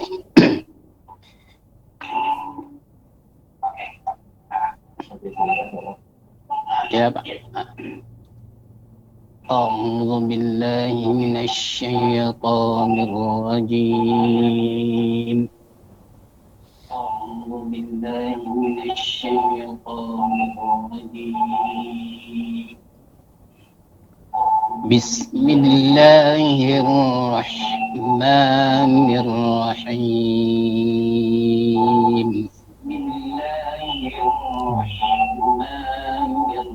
Ya Pak. أعوذ بالله من الشيطان الرجيم أعوذ بالله من الشيطان الرجيم بسم الله الرحمن الرحيم بسم الله الرحمن الرحيم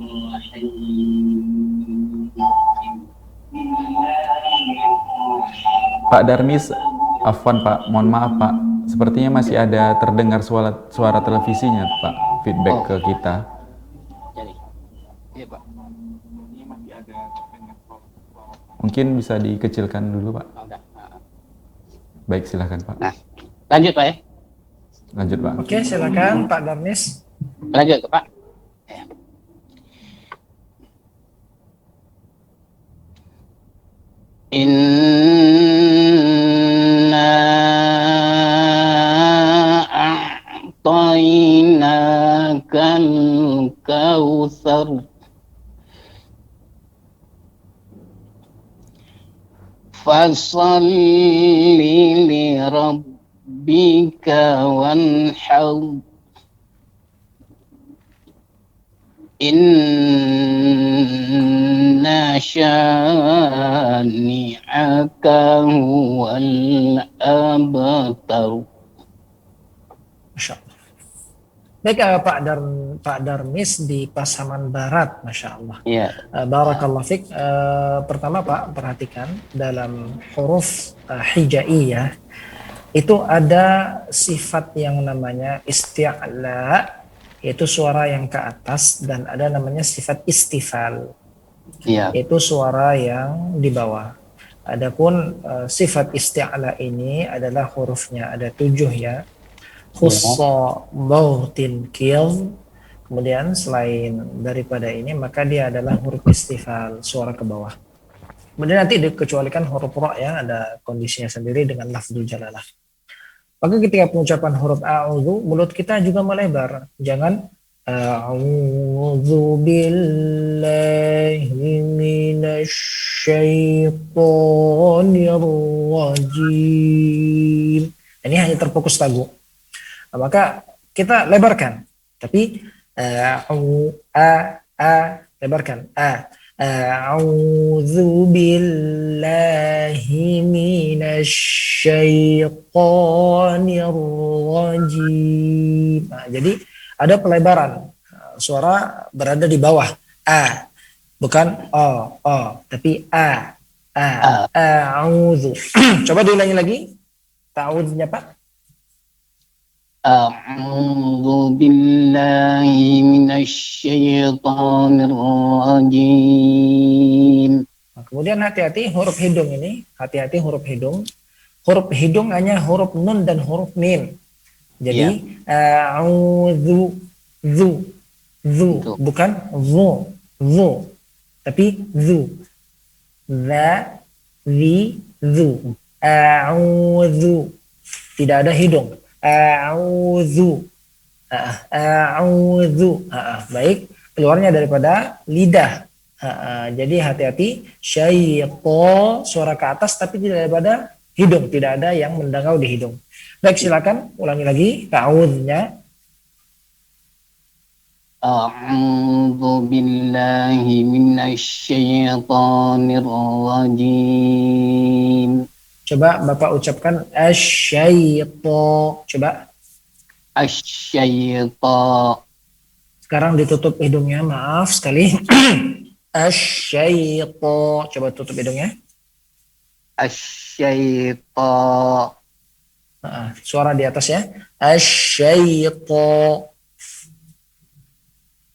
Pak Darmis, afwan Pak, mohon maaf Pak, sepertinya masih ada terdengar suara televisinya Pak, feedback ke kita. Jadi, iya Pak. Mungkin bisa dikecilkan dulu Pak. Baik, silahkan Pak. Nah, lanjut Pak ya. Lanjut Pak. Oke, silakan Pak Darmis. Lanjut Pak. Inna a'tainakal kautsar fasalli li rabbika wanhar inna syani'aka huwal abtar. Masya Allah. Baik, Pak Darmis di Pasaman Barat, Masya Allah. Ya. Barakallah fiqh. Pertama Pak, perhatikan dalam huruf hijaiyah itu ada sifat yang namanya isti'la, yaitu suara yang ke atas, dan ada namanya sifat istifal, yaitu suara yang di bawah. Adapun sifat isti'la ini adalah hurufnya ada 7 ya. Khussa bautin kil. Kemudian selain daripada ini maka dia adalah huruf istifal, suara ke bawah. Kemudian nanti dikecualikan huruf ra yang ada kondisinya sendiri dengan lafzul jalalah. Maka ketika pengucapan huruf a'udzu, mulut kita juga melebar. Jangan a'udzu billahi minasyaitonir rajim. Ini hanya terfokus lagu. Nah, maka kita lebarkan. Tapi lebarkan. A'udzu billahi minasyaitonir rajim. Nah, jadi ada pelebaran. Suara berada di bawah. Bukan tapi a'udzu. Coba diulangi lagi. Ta'awudznya Pak. A'udzu billahi minasyaitonir rajim. Nah, kemudian hati-hati huruf hidung ini, hati-hati huruf hidung. Huruf hidung hanya huruf nun dan huruf mim. Jadi a'udzu, zu, bukan zu, tapi zu. Za, zi, zu. A'udzu. Tidak ada hidung. A'udzu. Baik, keluarnya daripada lidah. Jadi hati-hati, syaiton suara ke atas tapi tidak daripada hidung, tidak ada yang mendangau di hidung. Baik, silakan ulangi lagi ta'awudznya. A'udzu billahi minasyaitonir rajim. Coba Bapak ucapkan asyaiton. Coba. Asyaiton. Sekarang ditutup hidungnya, maaf sekali. Asyaiton. Coba tutup hidungnya. Asyaiton. Suara di atas ya. Asyaiton.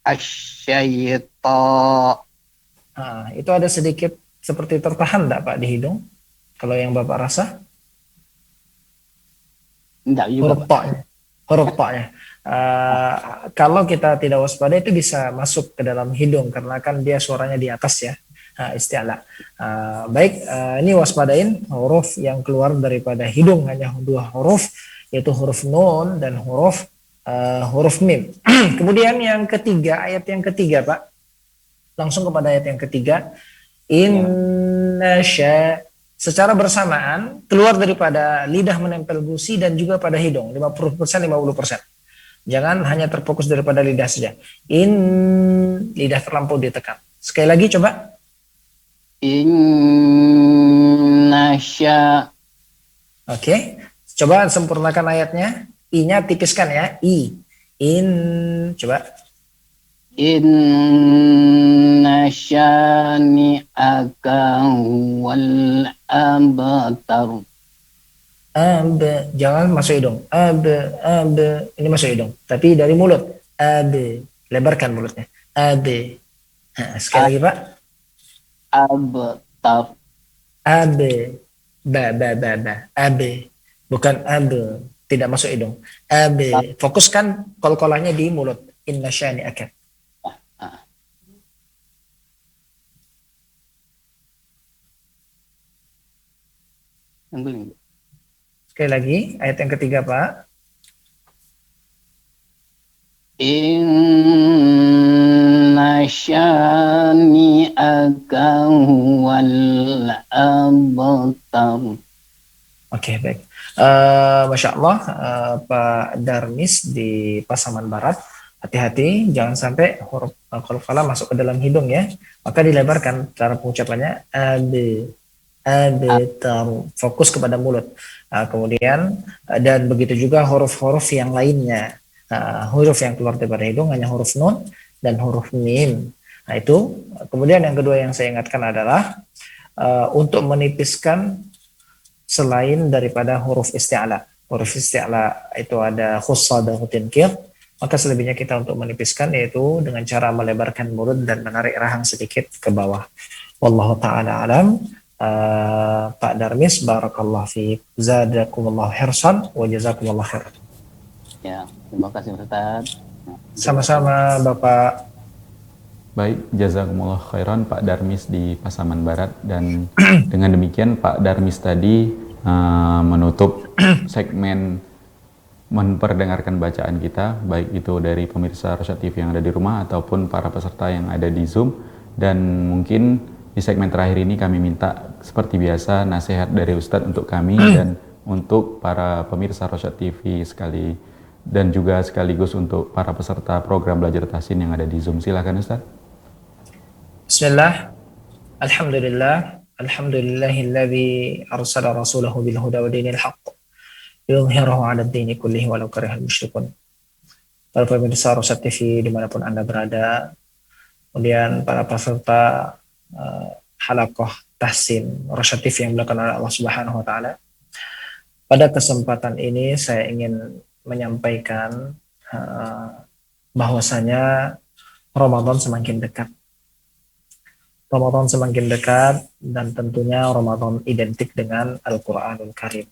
Asyaiton. Itu ada sedikit seperti tertahan enggak Pak di hidung? Kalau yang Bapak rasa? Enggak juga. Huruf ta-nya. Kalau kita tidak waspada itu bisa masuk ke dalam hidung karena kan dia suaranya di atas ya. Isti'la. Baik, ini waspadain huruf yang keluar daripada hidung hanya 2 huruf, yaitu huruf nun dan huruf mim. Kemudian yang ketiga, ayat yang ketiga Pak. langsung kepada ayat yang ketiga. Innasya, secara bersamaan keluar daripada lidah menempel gusi dan juga pada hidung 50% 50%. Jangan hanya terfokus daripada lidah saja. Lidah terlampau ditekan. Sekali lagi coba. Innasya. Oke. Coba sempurnakan ayatnya. I-nya tipiskan ya. Coba. Inna syani'aka huwal abtar. Jangan masuk hidung. Ini masuk hidung. Tapi dari mulut. Lebarkan mulutnya. Sekali lagi Pak. Abtar. Bukan tidak masuk hidung. Fokuskan kol-kolannya di mulut. Inna syani'aka. Sekali lagi, ayat yang ketiga Pak. Inna syani'aka huwal abtar. Oke, baik. Masya Allah, Pak Darmis di Pasaman Barat, hati-hati, jangan sampai huruf qalqalah masuk ke dalam hidung ya. Maka dilebarkan cara pengucapannya fokus kepada mulut. Kemudian dan begitu juga huruf-huruf yang lainnya. Huruf yang keluar daripada hidung hanya huruf nun dan huruf mim. Nah itu. Kemudian yang kedua yang saya ingatkan adalah untuk menipiskan selain daripada huruf isti'la. Huruf isti'la itu ada khussa dan tankir. Maka selebihnya kita untuk menipiskan yaitu dengan cara melebarkan mulut dan menarik rahang sedikit ke bawah. Wallahu ta'ala alam. Pak Darmis, barakallahu fiik, zadakumullah hirsan wa jazakumullah khair. Ya, terima kasih Ustaz. Sama-sama Bapak. Baik, jazakumullah khairan Pak Darmis di Pasaman Barat. Dan dengan demikian Pak Darmis tadi menutup segmen memperdengarkan bacaan kita, baik itu dari pemirsa Rosyad TV yang ada di rumah ataupun para peserta yang ada di Zoom. Dan mungkin di segmen terakhir ini kami minta seperti biasa nasihat dari Ustadz untuk kami dan untuk para pemirsa Rosyad TV sekali, dan juga sekaligus untuk para peserta program belajar tahsin yang ada di Zoom. Silakan Ustadz. Bismillah. Alhamdulillah. Alhamdulillahilladzi arsala rasulahu bil huda wa dinil haqq yudhhirahu 'ala ad-dini kullihi walau karihal musyrikun. Para pemirsa Rosyad TV dimanapun Anda berada, kemudian para peserta halaqah tahsin Rosyad TV yang dilakukan oleh Allah Subhanahu wa taala. Pada kesempatan ini saya ingin menyampaikan bahwasanya Ramadan semakin dekat. Ramadan semakin dekat dan tentunya Ramadan identik dengan Al-Qur'anul Karim.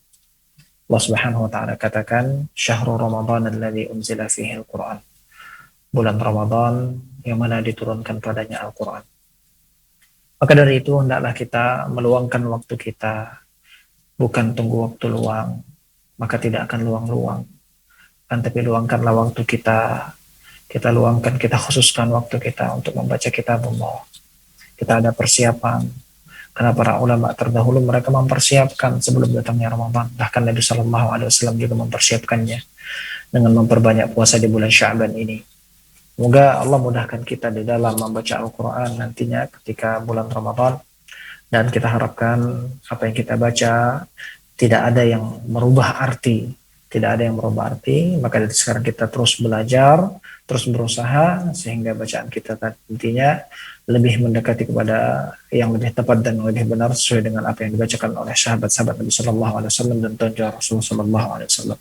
Allah Subhanahu wa taala katakan, "Syahrul Ramadan alladzi unzila fihi al-Qur'an." Bulan Ramadan yang mana diturunkan padanya Al-Qur'an. Maka dari itu hendaklah kita meluangkan waktu kita, bukan tunggu waktu luang, maka tidak akan luang-luang. Tapi luangkanlah waktu kita luangkan, kita khususkan waktu kita untuk membaca kitabullah. Kita ada persiapan, karena para ulama terdahulu mereka mempersiapkan sebelum datangnya Ramadan. Bahkan Nabi SAW juga mempersiapkannya dengan memperbanyak puasa di bulan Sya'ban ini. Semoga Allah mudahkan kita di dalam membaca Al-Quran nantinya ketika bulan Ramadan. Dan kita harapkan apa yang kita baca tidak ada yang merubah arti. Maka dari sekarang kita terus belajar, terus berusaha, sehingga bacaan kita nantinya lebih mendekati kepada yang lebih tepat dan lebih benar sesuai dengan apa yang dibacakan oleh sahabat-sahabat Nabi SAW dan tunjuk Rasulullah SAW.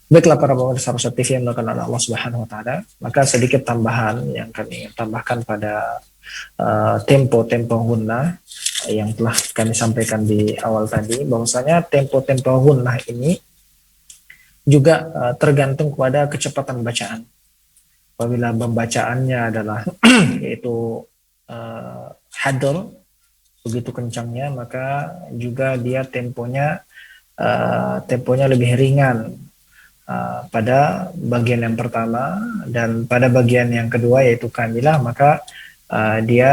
Baiklah para pemirsa Rosyad TV yang dilakukan oleh Allah Subhanahu wa taala, maka sedikit tambahan yang kami tambahkan pada tempo-tempo gunnah yang telah kami sampaikan di awal tadi, bahwasanya tempo-tempo gunnah ini juga tergantung kepada kecepatan bacaan. Apabila pembacaannya adalah yaitu hadr, begitu kencangnya, maka juga dia temponya lebih ringan pada bagian yang pertama, dan pada bagian yang kedua yaitu kamilah, maka dia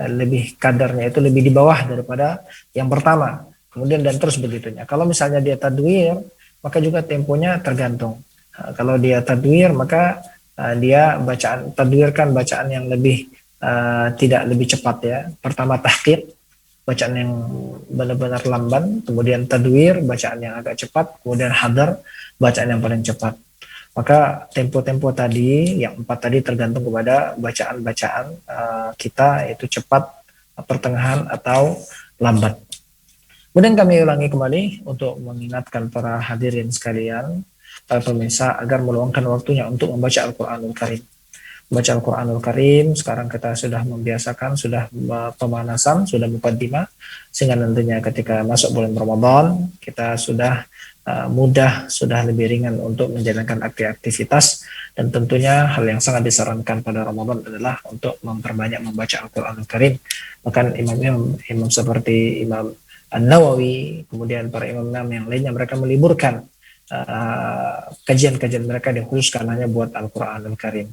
lebih kadarnya itu lebih di bawah daripada yang pertama. Kemudian dan terus begitunya. Kalau misalnya dia tadwir, maka juga temponya tergantung. Kalau dia tadwir, maka dia tadwirkan bacaan yang lebih tidak lebih cepat ya. Pertama tahqiq, bacaan yang benar-benar lamban, kemudian tadwir, bacaan yang agak cepat, kemudian hadar, bacaan yang paling cepat. Maka tempo-tempo tadi, yang 4 tadi tergantung kepada bacaan-bacaan kita, yaitu cepat, pertengahan, atau lambat. Kemudian kami ulangi kembali untuk mengingatkan para hadirin sekalian, para pemirsa, agar meluangkan waktunya untuk membaca Al-Quranul Karim. Baca Al-Quranul Karim, sekarang kita sudah membiasakan, sudah pemanasan, sudah muqaddimah, sehingga nantinya ketika masuk bulan Ramadan, kita sudah mudah, sudah lebih ringan untuk menjalankan aktivitas, dan tentunya hal yang sangat disarankan pada Ramadan adalah untuk memperbanyak membaca Al-Quranul Karim. Bahkan imam seperti Imam An-Nawawi, kemudian para imam-imam yang lainnya, mereka meliburkan kajian-kajian mereka dikhususkan hanya buat Al-Quranul Karim.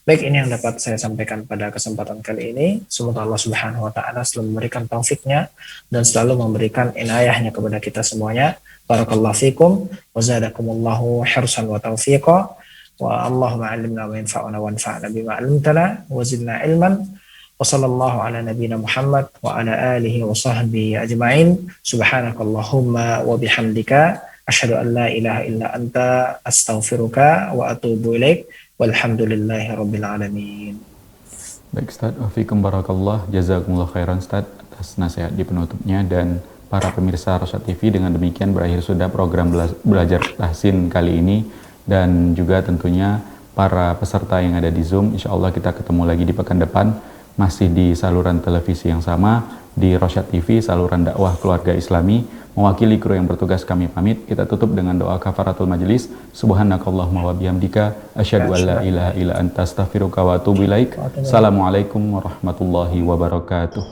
Baik, ini yang dapat saya sampaikan pada kesempatan kali ini. Semoga Allah Subhanahu wa taala selalu memberikan taufiknya dan selalu memberikan inayahnya kepada kita semuanya. Barakallahu fikum wa zadakumullahu hirsan wa taufiqa wa Allahumma 'allimna ma yanfa'una wa anfa'na bima 'allamtana wa zidna ilman. Wa sallallahu ala nabiyyina Muhammad wa ala alihi wa sahbihi ajma'in. Subhanakallahumma wa bihamdika asyhadu an la ilaha illa anta astaghfiruka wa atubu ilaik. Walhamdulillahi rabbil alamin. Baik Ustaz, wafikum barakallah, jazakumullah khairan Ustaz atas nasihat di penutupnya. Dan para pemirsa Rosyad TV, dengan demikian berakhir sudah program belajar tahsin kali ini, dan juga tentunya para peserta yang ada di Zoom. Insya Allah kita ketemu lagi di pekan depan, masih di saluran televisi yang sama, di Rosyad TV, saluran dakwah keluarga Islami. Mewakili kru yang bertugas kami pamit. Kita tutup dengan doa kafaratul majelis. Subhanakallahumma wa bihamdika asyhadu an la ilaha illa anta astaghfiruka wa atubu ilaik. Assalamualaikum warahmatullahi wabarakatuh.